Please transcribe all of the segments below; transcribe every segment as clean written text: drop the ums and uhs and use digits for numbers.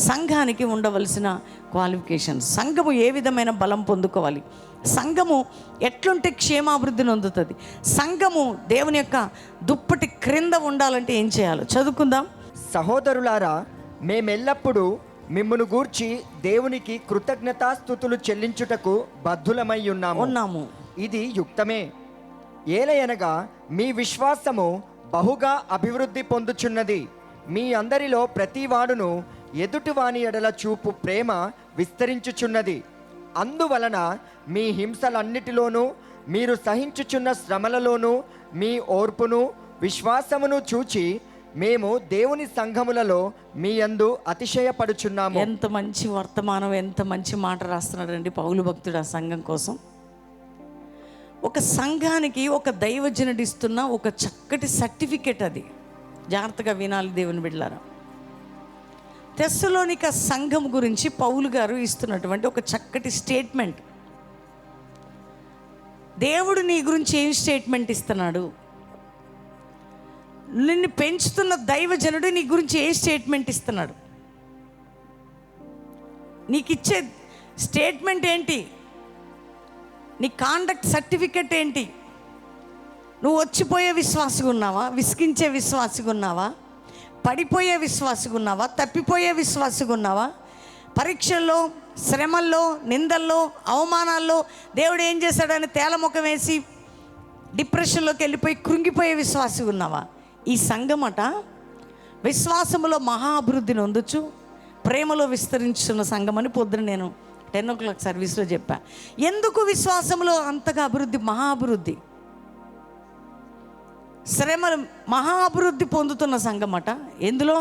సంఘానికి ఉండవలసిన క్వాలిఫికేషన్స్, సంఘము ఏ విధమైన బలం పొందుకోవాలి, సంఘము ఎట్లుంటే క్షేమాభివృద్ధిని పొందుతుంది, సంఘము దేవుని యొక్క దుప్పటి క్రింద ఉండాలంటే ఏం చేయాలో చదువుకుందాం. సహోదరులారా, మేమెల్లప్పుడూ మిమ్మును గూర్చి దేవునికి కృతజ్ఞతాస్తుతులు చెల్లించుటకు బద్ధులమై ఉన్నాము. ఇది యుక్తమే. ఏలయనగా మీ విశ్వాసము బహుగా అభివృద్ధి పొందుచున్నది. మీ అందరిలో ప్రతివాడును ఎదుటివాని ఎడల చూపు ప్రేమ విస్తరించుచున్నది. అందువలన మీ హింసలన్నిటిలోనూ మీరు సహించుచున్న శ్రమలలోనూ మీ ఓర్పును విశ్వాసమును చూచి మేము దేవుని సంఘములలో మీ యందు అతిశయపడుచున్నాము. ఎంత మంచి వర్తమానం, ఎంత మంచి మాట రాస్తున్నాడండి పౌలు భక్తుడు ఆ సంఘం కోసం. ఒక సంఘానికి ఒక దైవజనుడు ఇస్తున్న ఒక చక్కటి సర్టిఫికెట్ అది. జాగ్రత్తగా వినాలి దేవుని బిడ్డలారా. తెస్సలోనిక సంఘం గురించి పౌలు గారు ఇస్తున్నటువంటి ఒక చక్కటి స్టేట్మెంట్. దేవుడు నీ గురించి ఏం స్టేట్మెంట్ ఇస్తున్నాడు, నిన్ను పెంచుతున్న దైవజనుడు నీ గురించి ఏ స్టేట్మెంట్ ఇస్తున్నాడు, నీకు ఇచ్చే స్టేట్మెంట్ ఏంటి, నీ కాండక్ట్ సర్టిఫికెట్ ఏంటి? నువ్వు వచ్చిపోయే విశ్వాసిగా ఉన్నావా, విసిగించే విశ్వాసిగా ఉన్నావా, పడిపోయే విశ్వాసిగా ఉన్నావా, తప్పిపోయే విశ్వాసిగా ఉన్నావా, పరీక్షల్లో, శ్రమల్లో, నిందల్లో, అవమానాల్లో దేవుడు ఏం చేశాడని తేలముఖం వేసి డిప్రెషన్లోకి వెళ్ళిపోయి కృంగిపోయే విశ్వాసిగా ఉన్నావా? ఈ సంఘమట విశ్వాసములో మహా అభివృద్ధిని పొందొచ్చు, ప్రేమలో విస్తరించుతున్న సంఘం అని పొద్దున నేను 10 o'clock సర్వీస్లో చెప్పా. ఎందుకు విశ్వాసంలో అంతగా అభివృద్ధి, మహా అభివృద్ధి, శ్రమలు మహా అభివృద్ధి పొందుతున్న సంఘం అట. ఎందులో?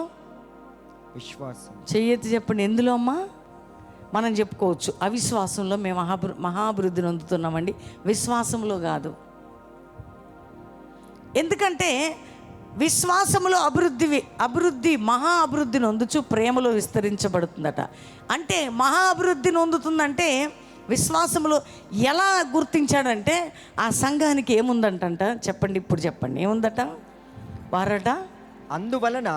విశ్వాసం. చెయ్యెత్తి చెప్పండి, ఎందులో అమ్మా? మనం చెప్పుకోవచ్చు అవిశ్వాసంలో మేము మహా అభివృద్ధిని పొందుతున్నామండి, విశ్వాసంలో కాదు. ఎందుకంటే విశ్వాసములో అభివృద్ధి మహా అభివృద్ధిని పొందుచు ప్రేమలో విస్తరించబడుతుందట. అంటే మహా అభివృద్ధిని పొందుతుందంటే విశ్వాసములో ఎలా గుర్తించాడంటే ఆ సంఘానికి ఏముందంట చెప్పండి, ఇప్పుడు చెప్పండి, ఏముందట? వారట అందువలన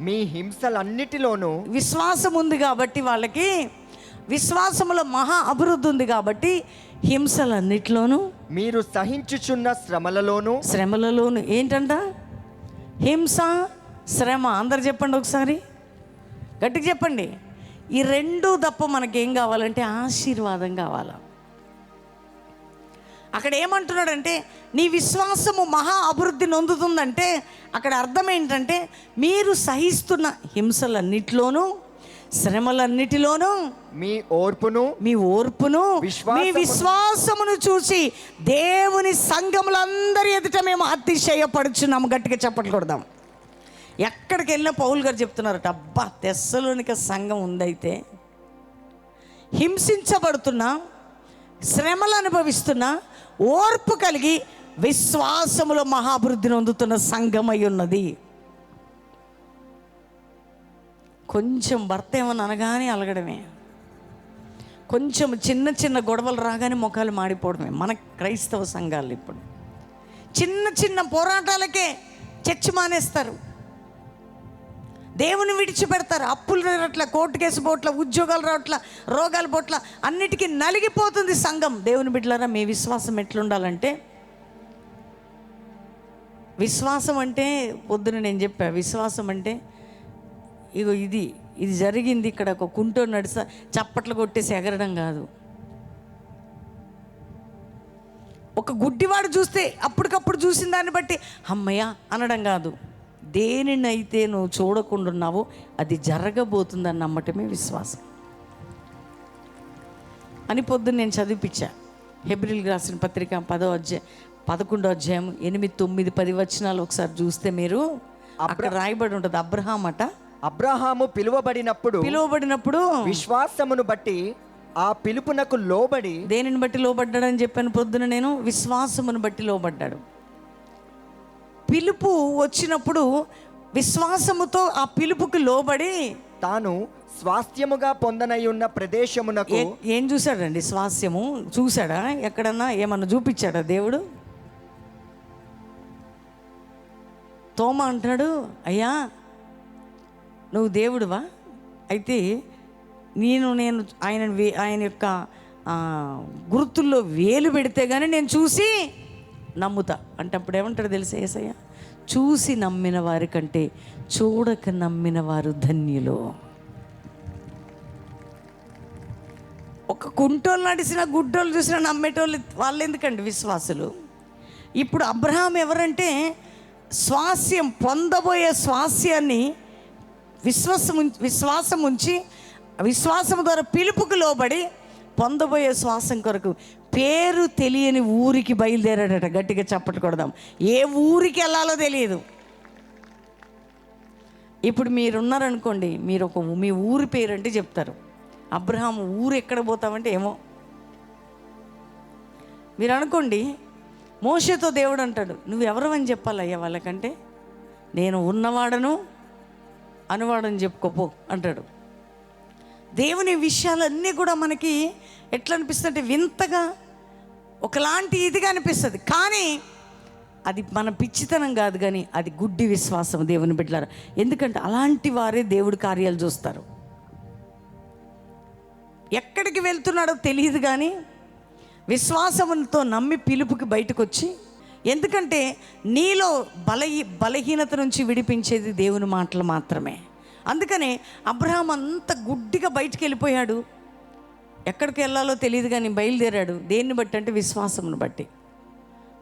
మీ హింసలన్నిటిలోనూ విశ్వాసం ఉంది కాబట్టి, వాళ్ళకి విశ్వాసములో మహా అభివృద్ధి ఉంది కాబట్టి హింసలన్నిటిలోనూ మీరు సహించుచున్న శ్రమలలోనూ ఏంటంట? హింస, శ్రమ. అందరు చెప్పండి ఒకసారి, గట్టిగా చెప్పండి. ఈ రెండు తప్ప మనకేం కావాలంటే ఆశీర్వాదం కావాలా. అక్కడ ఏమంటున్నాడంటే నీ విశ్వాసము మహా అభివృద్ధి నొందుతుందంటే అక్కడ అర్థం ఏంటంటే మీరు సహిస్తున్న హింసలన్నిటిలోనూ, శ్రమలన్నిటిలోనూ మీ ఓర్పును మీ విశ్వాసమును చూసి దేవుని సంఘములందరి ఎదుట మేము అతిశయపడుచున్నాము. గట్టిగా చప్పట్లు కొడదాం. ఎక్కడికి వెళ్ళినా పౌలు గారు చెప్తున్నారట, అబ్బా తెస్సలోనిక సంఘం ఉందైతే హింసించబడుతున్నా, శ్రమలు అనుభవిస్తున్నా, ఓర్పు కలిగి విశ్వాసములో మహాభివృద్ధిని పొందుతున్న సంఘం అయి ఉన్నది. కొంచెం భర్త ఏమని అనగానే అలగడమే, కొంచెం చిన్న చిన్న గొడవలు రాగానే ముఖాలు మాడిపోవడమే మన క్రైస్తవ సంఘాలు. ఇప్పుడు చిన్న చిన్న పోరాటాలకే చర్చ మానేస్తారు, దేవుని విడిచిపెడతారు, అప్పులు రావట్ల, కోర్టు కేసు పోట్ల, ఉద్యోగాలు రావట్ల, రోగాలు పోట్ల, అన్నిటికీ నలిగిపోతుంది సంఘం. దేవుని బిడ్డలారా, మీ విశ్వాసం ఎట్లుండాలంటే, విశ్వాసం అంటే పొద్దున నేను చెప్పా, విశ్వాసం అంటే ఇగో ఇది జరిగింది, ఇక్కడ ఒక కుంటో నడిసా చప్పట్లు కొట్టేసి ఎగరడం కాదు. ఒక గుడ్డివాడు చూస్తే అప్పటికప్పుడు చూసిన దాన్ని బట్టి అమ్మయ్య అనడం కాదు. దేనినైతే నువ్వు చూడకుండా ఉన్నావో అది జరగబోతుందని నమ్మటమే విశ్వాసం అని పొద్దున్న నేను చదివిపించా. హెబ్రీయులకు రాసిన పత్రిక 11వ అధ్యాయం 8, 9, 10 వచనాలు ఒకసారి చూస్తే మీరు అక్కడ రాయబడి ఉంటుంది. అబ్రహాము పిలువబడినప్పుడు విశ్వాసమును బట్టి ఆ పిలుపునకు లోబడి. దేనిని బట్టి లోబడ్డాడని చెప్పాను పొద్దున నేను? విశ్వాసమును బట్టి లోబడ్డాడు. పిలుపు వచ్చినప్పుడు విశ్వాసముతో ఆ పిలుపుకి లోబడి తాను స్వాస్థ్యముగా పొందనై ఉన్న ప్రదేశమునకు ఏం చూశాడండి? స్వాస్థ్యము చూశాడా? ఎక్కడన్నా ఏమన్నా చూపించాడా దేవుడు? తోమ అంటాడు, అయ్యా నువ్వు దేవుడువా? అయితే నేను ఆయన యొక్క గుర్తుల్లో వేలు పెడితే కానీ నేను చూసి నమ్ముతా అంటే అప్పుడు ఏమంటాడు తెలుసా యేసయ్య? చూసి నమ్మిన వారి కంటే చూడక నమ్మిన వారు ధన్యులు. ఒక కుంటోళ్ళు నడిచిన గుడ్డోళ్ళు చూసినా నమ్మేటోళ్ళు వాళ్ళు ఎందుకండి విశ్వాసులు? ఇప్పుడు అబ్రహాం ఎవరంటే స్వాస్యం పొందబోయే స్వాస్యాన్ని విశ్వాసం ఉంచి విశ్వాసం ద్వారా పిలుపుకు లోబడి పొందబోయే శ్వాసం కొరకు పేరు తెలియని ఊరికి బయలుదేరాడట. గట్టిగా చప్పట్లు కొడదాం. ఏ ఊరికి వెళ్ళాలో తెలియదు. ఇప్పుడు మీరున్నారనుకోండి, మీరు మీ ఊరి పేరు అంటే చెప్తారు. అబ్రహాం ఊరు ఎక్కడ పోతామంటే ఏమో. మీరు అనుకోండి, మోషేతో దేవుడు అంటాడు, నువ్వు ఎవరవని చెప్పాలయ్యా వాళ్ళకంటే? నేను ఉన్నవాడను అనువాడని చెప్పుకోపో అంటాడు. దేవుని విషయాలన్నీ కూడా మనకి ఎట్లా అనిపిస్తుందంటే వింతగా ఒకలాంటి ఇదిగా అనిపిస్తుంది. కానీ అది మన పిచ్చితనం కాదు, కానీ అది గుడ్డి విశ్వాసం దేవుని బిడ్డలారా. ఎందుకంటే అలాంటి వారే దేవుడి కార్యాలు చూస్తారు. ఎక్కడికి వెళ్తున్నాడో తెలియదు, కానీ విశ్వాసంతో నమ్మి పిలుపుకి బయటకు వచ్చి, ఎందుకంటే నీలో బలహీనత నుంచి విడిపించేది దేవుని మాటలు మాత్రమే. అందుకనే అబ్రహాం అంత గుడ్డిగా బయటికి వెళ్ళిపోయాడు. ఎక్కడికి వెళ్ళాలో తెలియదు కానీ బయలుదేరాడు. దేన్ని బట్టి అంటే విశ్వాసమును బట్టి.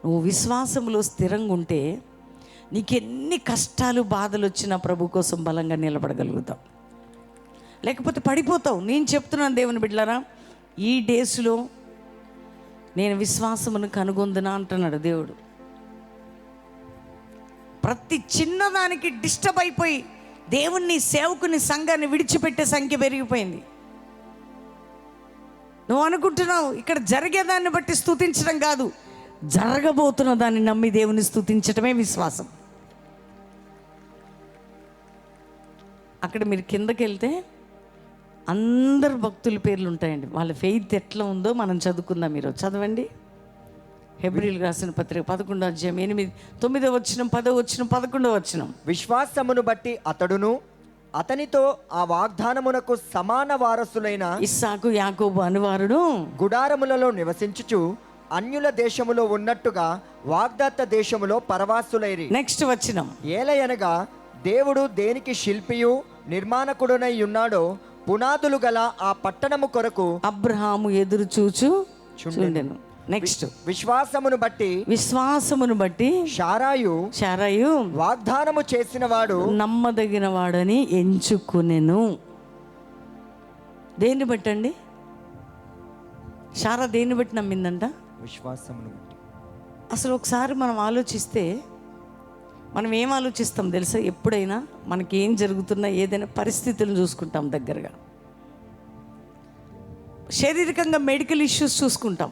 నువ్వు విశ్వాసంలో స్థిరంగా ఉంటే నీకెన్ని కష్టాలు బాధలు వచ్చినా ప్రభు కోసం బలంగా నిలబడగలుగుతావు. లేకపోతే పడిపోతావు. నేను చెప్తున్నాను దేవుని బిడ్డలారా, ఈ డేస్లో నేను విశ్వాసమును కనుగొందునా అంటున్నాడు దేవుడు. ప్రతి చిన్నదానికి డిస్టర్బ్ అయిపోయి దేవుణ్ణి, సేవకుని, సంఘాన్ని విడిచిపెట్టే సంఖ్య పెరిగిపోయింది. నువ్వు అనుకుంటున్నావు ఇక్కడ జరిగేదాన్ని బట్టి స్తుతించడం కాదు, జరగబోతున్న దాన్ని నమ్మి దేవుని స్తుతించడమే విశ్వాసం. అక్కడ మీరు కిందకి వెళ్తే అందరు భక్తుల పేర్లు ఉంటాయండి. వాళ్ళ ఫెయిత్ ఎట్లా ఉందో మనం చదువుకుందాం. మీరు చదవండి. హెబ్రీయులకు రాసిన పత్రిక 11వ అధ్యాయం 8, 9వ వచనం, 10వ వచనం, 11వ వచనం. విశ్వాసమును బట్టి అతడును అతనితో ఆ వాగ్దానమునకు సమాన వారసులైన ఇస్సాకు, యాకోబు అనువారుడు గుడారములలో నివసించుచు అన్యుల దేశములో ఉన్నట్టుగా వాగ్దత్త దేశములో పరవాసులైరి. నెక్స్ట్ వచనం. ఏలయనగా దేవుడు దేనికి శిల్పియు నిర్మాణకుడునై ఉన్నాడో పునాదులు గల ఆ పట్టణము కొరకు అబ్రహాము ఎదురు చూచుచుండెను. నెక్స్ట్. విశ్వాసమును బట్టి శారాయు వాగ్దానము చేసిన వాడు నమ్మదగిన వాడని ఎంచుకునెను. దేన్ని బట్టి అండి? శారా దేన్ని బట్టి నమ్మిందంట? విశ్వాసమును బట్టి. అసలు ఒకసారి మనం ఆలోచిస్తే మనం ఏం ఆలోచిస్తాం తెలుసా? ఎప్పుడైనా మనకి ఏం జరుగుతున్నా ఏదైనా పరిస్థితులను చూసుకుంటాం దగ్గరగా. శారీరకంగా మెడికల్ ఇష్యూస్ చూసుకుంటాం.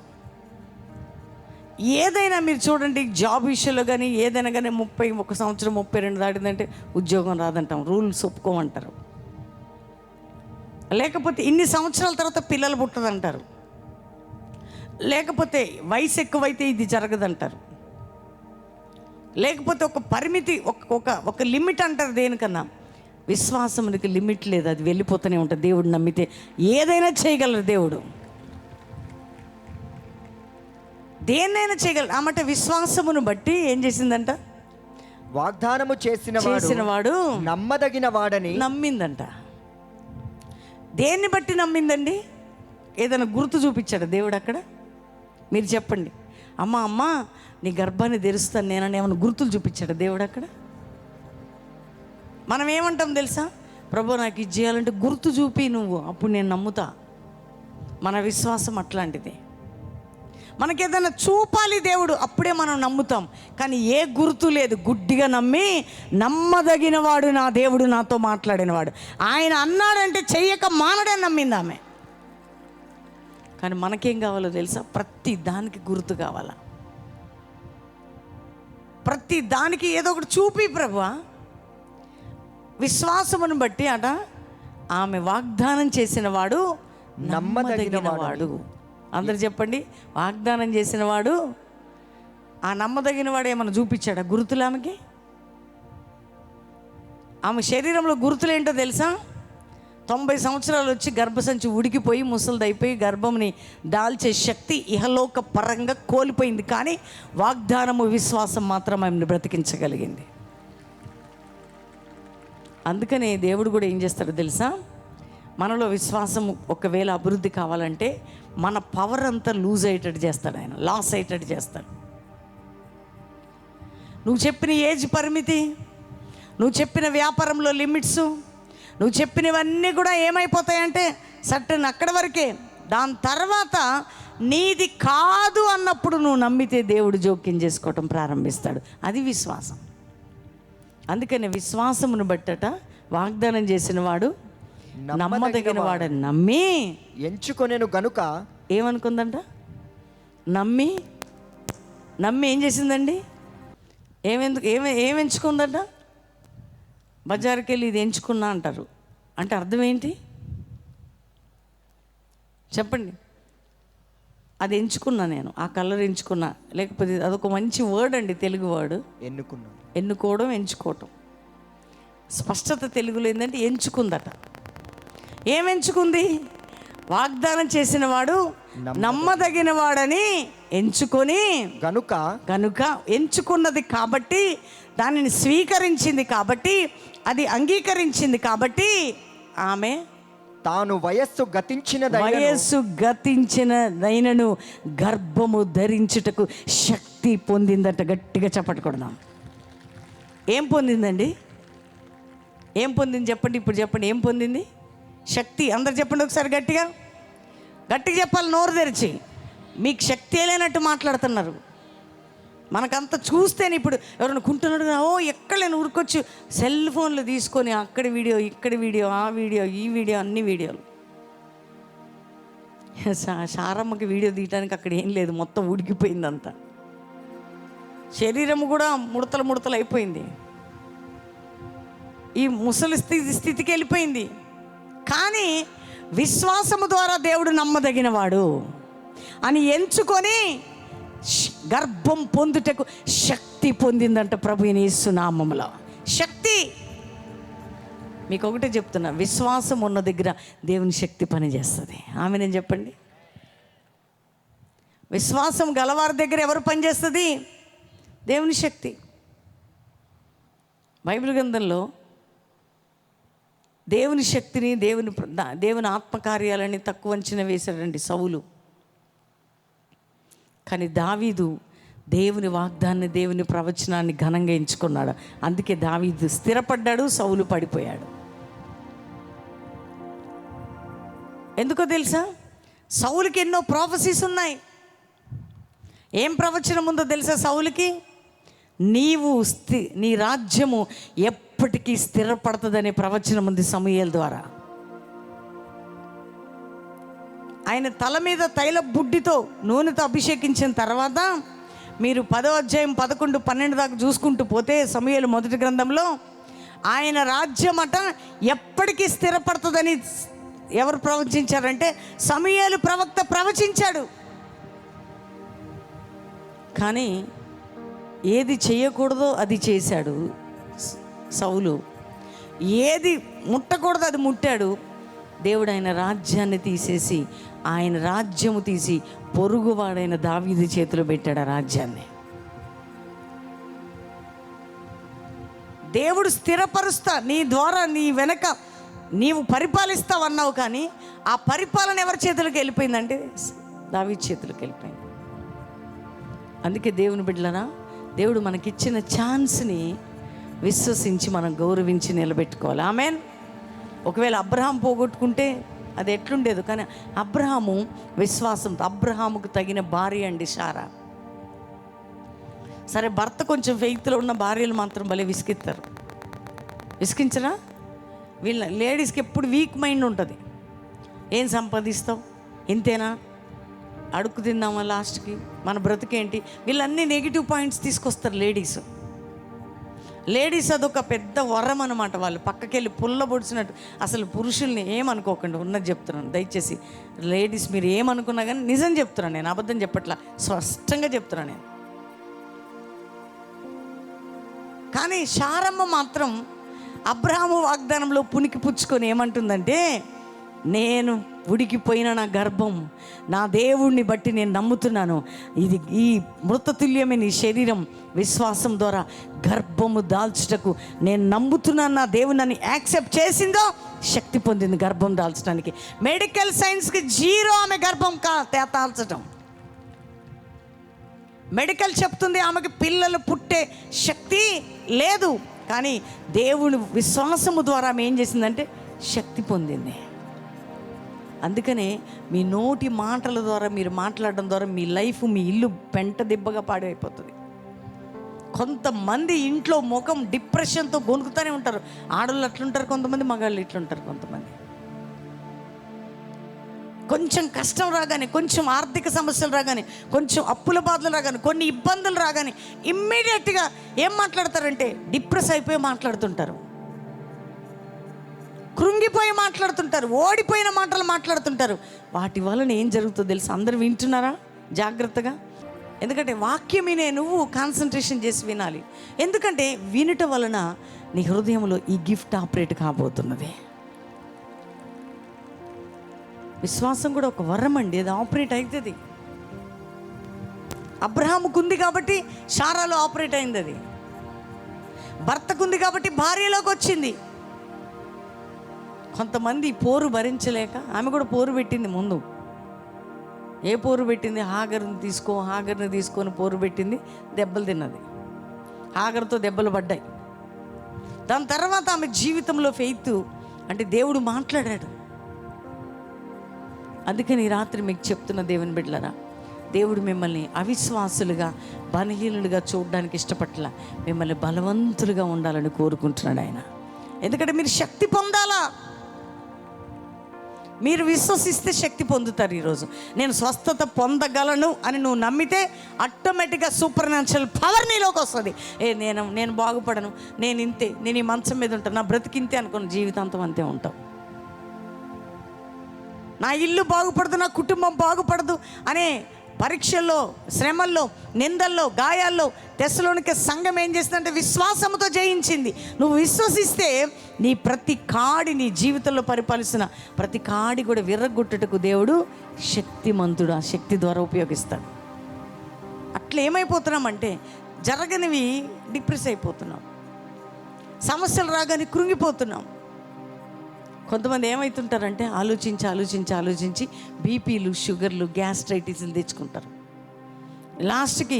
ఏదైనా మీరు చూడండి, జాబ్ విషయంలో కానీ ఏదైనా కానీ 31 సంవత్సరం 32 దాటిందంటే ఉద్యోగం రాదంటాం, రూల్స్ ఒప్పుకోమంటారు. లేకపోతే ఇన్ని సంవత్సరాల తర్వాత పిల్లలు పుట్టదంటారు. లేకపోతే వయసు ఎక్కువైతే ఇది జరగదంటారు. లేకపోతే ఒక పరిమితి, ఒక లిమిట్ అంటారు. దేనికన్నా విశ్వాసమునికి లిమిట్ లేదు, అది వెళ్ళిపోతూనే ఉంటుంది. దేవుడు నమ్మితే ఏదైనా చేయగలరు. దేవుడు దేన్నైనా చేయగలరు. ఆమెట విశ్వాసమును బట్టి ఏం చేసిందంట? వాగ్దానము చేసిన వాడు నమ్మదగిన వాడని నమ్మిందంట. దేన్ని బట్టి నమ్మిందండి? ఏదైనా గుర్తు చూపించాడు దేవుడు అక్కడ? మీరు చెప్పండి. అమ్మ నీ గర్భాన్ని తెరుస్తాను నేనని ఏమైనా గుర్తులు చూపించాడు దేవుడు అక్కడ? మనం ఏమంటాం తెలుసా? ప్రభు నాకు ఇది చేయాలంటే గుర్తు చూపి నువ్వు, అప్పుడు నేను నమ్ముతా. మన విశ్వాసం అట్లాంటిది. మనకేదైనా చూపాలి దేవుడు, అప్పుడే మనం నమ్ముతాం. కానీ ఏ గుర్తు లేదు, గుడ్డిగా నమ్మి నమ్మదగిన వాడు నా దేవుడు నాతో మాట్లాడినవాడు, ఆయన అన్నాడంటే చెయ్యక మానడే నమ్మింది ఆమె. కానీ మనకేం కావాలో తెలుసా? ప్రతి దానికి గుర్తు కావాలా? ప్రతి దానికి ఏదో ఒకటి చూపి ప్రభువా. విశ్వాసమును బట్టి అట ఆమె వాగ్దానం చేసిన వాడు నమ్మదగిన వాడు. అందరు చెప్పండి, వాగ్దానం చేసిన వాడు. ఆ నమ్మదగిన వాడు ఏమన్నా చూపించాడా గుర్తులు ఆమెకి? ఆమె శరీరంలో గుర్తులు ఏంటో తెలుసా? 90 సంవత్సరాలు వచ్చి గర్భసంచి ఉడికిపోయి ముసలిదైపోయి గర్భంని దాల్చే శక్తి ఇహలోక పరంగా కోల్పోయింది. కానీ వాగ్దానము, విశ్వాసం మాత్రం ఆమెను బ్రతికించగలిగింది. అందుకనే దేవుడు కూడా ఏం చేస్తాడో తెలుసా, మనలో విశ్వాసం ఒకవేళ అభివృద్ధి కావాలంటే మన పవర్ అంతా లూజ్ అయ్యేటట్టు చేస్తాడు ఆయన, లాస్ అయ్యేటట్టు చేస్తాడు. నువ్వు చెప్పిన ఏజ్ పరిమితి, నువ్వు చెప్పిన వ్యాపారంలో లిమిట్స్, నువ్వు చెప్పినవన్నీ కూడా ఏమైపోతాయంటే సట్టన్ అక్కడ వరకే. దాని తర్వాత నీది కాదు అన్నప్పుడు నువ్వు నమ్మితే దేవుడు జోక్యం చేసుకోవటం ప్రారంభిస్తాడు. అది విశ్వాసం. అందుకని విశ్వాసమును బట్టట వాగ్దానం చేసిన వాడు నమ్మదగిన వాడని నమ్మి ఎంచుకొనెను గనుక. ఏమనుకుందంట? నమ్మి ఏం చేసిందండి? ఏం ఎంచుకుందంట? బజారుకి వెళ్ళి ఇది ఎంచుకున్నా అంటారు అంటే అర్థం ఏంటి చెప్పండి? అది ఎంచుకున్నా, నేను ఆ కలర్ ఎంచుకున్నా, లేకపోతే అదొక మంచి వర్డ్ అండి, తెలుగు వర్డ్ ఎన్నుకోవడం, ఎంచుకోవటం. స్పష్టత తెలుగులో ఏంటంటే ఎంచుకుందట. ఏం ఎంచుకుంది? వాగ్దానం చేసిన వాడు నమ్మదగిన వాడని ఎంచుకొని గనుక ఎంచుకున్నది కాబట్టి, దానిని స్వీకరించింది కాబట్టి, అది అంగీకరించింది కాబట్టి ఆమె తాను వయస్సు గతించినదైనను గర్భము ధరించుటకు శక్తి పొందిందట. గట్టిగా చెప్పకూడదాం. ఏం పొందిందండి? ఏం పొందింది చెప్పండి, ఇప్పుడు చెప్పండి. ఏం పొందింది? శక్తి. అందరు చెప్పండి ఒకసారి గట్టిగా చెప్పాలి, నోరు తెరిచి. మీకు శక్తి లేనట్టు మాట్లాడుతున్నారు. మనకంతా చూస్తేనే ఇప్పుడు ఎవరైనా కుంటున్నాడు, ఓ ఎక్కడ నేను ఊరుకొచ్చి సెల్ ఫోన్లు తీసుకొని అక్కడి వీడియో, ఇక్కడి వీడియో, ఆ వీడియో, ఈ వీడియో, అన్ని వీడియోలు. శారమ్మకి వీడియో తీయడానికి అక్కడ ఏం లేదు, మొత్తం ఉడికిపోయిందంతా. శరీరము కూడా ముడతలు అయిపోయింది. ఈ ముసలి స్థితికి వెళ్ళిపోయింది. కానీ విశ్వాసము ద్వారా దేవుడు నమ్మదగినవాడు అని ఎంచుకొని గర్భం పొందుటకు శక్తి పొందిందంట ప్రభు యేసు నామములో. శక్తి. మీకు ఒకటే చెప్తున్నా, విశ్వాసం ఉన్న దగ్గర దేవుని శక్తి పనిచేస్తుంది. ఆమె నేను చెప్పండి. విశ్వాసం గలవారి దగ్గర ఎవరు పనిచేస్తుంది? దేవుని శక్తి. బైబిల్ గ్రంథంలో దేవుని శక్తిని, దేవుని ఆత్మకార్యాలని తక్కువ అంచనా వేశాడండి సౌలు. కానీ దావీదు దేవుని వాగ్దాన్ని, దేవుని ప్రవచనాన్ని ఘనంగా ఎంచుకున్నాడు. అందుకే దావీదు స్థిరపడ్డాడు, సౌలు పడిపోయాడు. ఎందుకో తెలుసా? సౌలుకి ఎన్నో ప్రాఫెసీస్ ఉన్నాయి. ఏం ప్రవచనం ఉందో తెలుసా సౌలుకి? నీ రాజ్యము ఎప్పటికీ స్థిరపడుతుందనే ప్రవచనం ఉంది సమూయేలు ద్వారా. ఆయన తల మీద తైల బుడ్డితో నూనెతో అభిషేకించిన తర్వాత మీరు 10వ అధ్యాయం 11, 12 దాకా చూసుకుంటూ పోతే సమూయేలు మొదటి గ్రంథంలో ఆయన రాజ్యం అట ఎప్పటికీ స్థిరపడుతుందని ఎవరు ప్రవచించారంటే సమూయేలు ప్రవక్త ప్రవచించాడు. కానీ ఏది చేయకూడదో అది చేశాడు సౌలు, ఏది ముట్టకూడదో అది ముట్టాడు. దేవుడు ఆయన రాజ్యాన్ని తీసేసి, ఆయన రాజ్యము తీసి పొరుగువాడైన దావీదు చేతిలో పెట్టాడు ఆ రాజ్యాన్ని. దేవుడు స్థిరపరుస్తా, నీ ద్వారా నీ వెనక నీవు పరిపాలిస్తావు అన్నావు. కానీ ఆ పరిపాలన ఎవరి చేతులకు వెళ్ళిపోయిందంటే దావీదు చేతులకు వెళ్ళిపోయింది. అందుకే దేవుని బిడ్డలనా, దేవుడు మనకిచ్చిన ఛాన్స్ని విశ్వసించి మనం గౌరవించి నిలబెట్టుకోవాలి. ఆమెన్. ఒకవేళ అబ్రహాం పోగొట్టుకుంటే అది ఎట్లుండేది. కానీ అబ్రహాము విశ్వాసంతో, అబ్రహాముకు తగిన భార్య అండి శారా. సరే, భర్త కొంచెం ఫెయిత్లో ఉన్న భార్యలు మాత్రం భలే విసికించరా? వీళ్ళ లేడీస్కి ఎప్పుడు వీక్ మైండ్ ఉంటుంది. ఏం సంపాదిస్తావు, ఇంతేనా, అడుక్కు తిందామా, లాస్ట్కి మన బ్రతుకేంటి, వీళ్ళన్నీ నెగిటివ్ పాయింట్స్ తీసుకొస్తారు లేడీస్ అదొక పెద్ద వరం అనమాట. వాళ్ళు పక్కకెళ్ళి పుల్ల పొడిచినట్టు. అసలు పురుషుల్ని ఏమనుకోకండి, ఉన్నది చెప్తున్నాను దయచేసి. లేడీస్ మీరు ఏమనుకున్నా కానీ నిజం చెప్తున్నాను నేను, అబద్ధం చెప్పట్లా, స్పష్టంగా చెప్తున్నాను నేను. కానీ శారమ్మ మాత్రం అబ్రహాము వాగ్దానంలో పునికి పుచ్చుకొని ఏమంటుందంటే, నేను ఉడికిపోయిన నా గర్భం, నా దేవుణ్ణి బట్టి నేను నమ్ముతున్నాను, ఇది ఈ మృతతుల్యమైన ఈ శరీరం విశ్వాసం ద్వారా గర్భము దాల్చుటకు నేను నమ్ముతున్నాను, నా దేవుని నన్ను యాక్సెప్ట్ చేసిందో శక్తి పొందింది గర్భం దాల్చడానికి. మెడికల్ సైన్స్కి జీరో ఆమె గర్భం దాల్చటం. మెడికల్ చెప్తుంది ఆమెకి పిల్లలు పుట్టే శక్తి లేదు, కానీ దేవుని విశ్వాసము ద్వారా ఆమె ఏం చేసిందంటే శక్తి పొందింది. అందుకనే మీ నోటి మాటల ద్వారా, మీరు మాట్లాడడం ద్వారా మీ లైఫ్, మీ ఇల్లు పెంట దిబ్బగా పాడైపోతుంది. కొంతమంది ఇంట్లో ముఖం డిప్రెషన్తో గొనుకుతూనే ఉంటారు. ఆడవాళ్ళు అట్లుంటారు కొంతమంది, మగాళ్ళు ఇట్లుంటారు కొంతమంది. కొంచెం కష్టం రాగానే, కొంచెం ఆర్థిక సమస్యలు రాగానే, కొంచెం అప్పుల బాధలు రాగానే, కొన్ని ఇబ్బందులు రాగానే ఇమ్మీడియట్గా ఏం మాట్లాడతారంటే డిప్రెస్ అయిపోయి మాట్లాడుతుంటారు, కృంగిపోయి మాట్లాడుతుంటారు, ఓడిపోయిన మాటలు మాట్లాడుతుంటారు. వాటి వలన ఏం జరుగుతుందో తెలుసు? అందరు వింటున్నారా జాగ్రత్తగా? ఎందుకంటే వాక్యం వినే నువ్వు కాన్సన్ట్రేషన్ చేసి వినాలి. ఎందుకంటే వినుట వలన నీ హృదయంలో ఈ గిఫ్ట్ ఆపరేట్ కాబోతున్నది. విశ్వాసం కూడా ఒక వరం అండి, అది ఆపరేట్ అవుతుంది. అబ్రహాముకు ఉంది కాబట్టి శారాలో ఆపరేట్ అయింది, అది భర్తకుంది కాబట్టి భార్యలోకి వచ్చింది. కొంతమంది పోరు భరించలేక ఆమె కూడా పోరు పెట్టింది. ముందు ఏ పోరు పెట్టింది? హాగర్ని తీసుకొని పోరు పెట్టింది, దెబ్బలు తిన్నది, హాగర్తో దెబ్బలు పడ్డాయి. దాని తర్వాత ఆమె జీవితంలో ఫెయిత్ అంటే దేవుడు మాట్లాడాడు. అందుకని రాత్రి మీకు చెప్తున్న దేవుని బిడ్డలారా, దేవుడు మిమ్మల్ని అవిశ్వాసులుగా, బలహీనులుగా చూడడానికి ఇష్టపట్ల, మిమ్మల్ని బలవంతులుగా ఉండాలని కోరుకుంటున్నాడు ఆయన. ఎందుకంటే మీరు శక్తి పొందాలా. మీరు విశ్వసిస్తే శక్తి పొందుతారు. ఈరోజు నేను స్వస్థత పొందగలను అని నువ్వు నమ్మితే ఆటోమేటిక్గా సూపర్ న్యాచురల్ పవర్ నీలోకి వస్తుంది. నేను బాగుపడను, నేను ఇంతే, నేను ఈ మంచం మీద ఉంటాను, నా బ్రతికింతే అనుకున్న జీవితాంతం అంతే ఉంటావు. నా ఇల్లు బాగుపడదు, నా కుటుంబం బాగుపడదు అనే పరీక్షల్లో, శ్రమల్లో, నిందల్లో, గాయాల్లో తెస్సలోనికే సంఘం ఏం చేసిందంటే విశ్వాసంతో జయించింది. నువ్వు విశ్వసిస్తే నీ ప్రతి కాడి, నీ జీవితంలో పరిపాలిస్తున్న ప్రతి కాడి కూడా విర్రగొట్టుటకు దేవుడు శక్తిమంతుడు, ఆ శక్తి ద్వారా ఉపయోగిస్తాడు. అట్లా ఏమైపోతున్నామంటే జరగనివి డిప్రెస్ అయిపోతున్నాం, సమస్యలు రాగానే కృంగిపోతున్నాం. కొంతమంది ఏమవుతుంటారంటే ఆలోచించి బీపీలు, షుగర్లు, గ్యాస్ట్రైటిస్లు తెచ్చుకుంటారు. లాస్ట్కి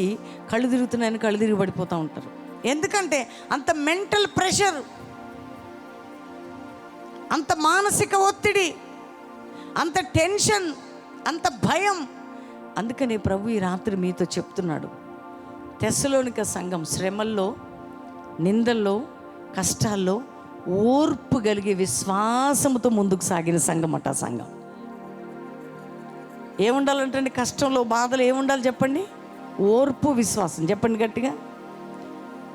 కళ్ళు తిరిగి పడిపోతూ ఉంటారు. ఎందుకంటే అంత మెంటల్ ప్రెషర్, అంత మానసిక ఒత్తిడి, అంత టెన్షన్, అంత భయం. అందుకని ప్రభు ఈ రాత్రి మీతో చెప్తున్నాడు, తెస్సలోనిక సంఘం శ్రమల్లో, నిందల్లో, కష్టాల్లో ఓర్పు కలిగి విశ్వాసముతో ముందుకు సాగిన సంఘం అట. సంఘం ఏముండాలంటే కష్టంలో, బాధలు ఏముండాలి చెప్పండి? ఓర్పు, విశ్వాసం. చెప్పండి గట్టిగా.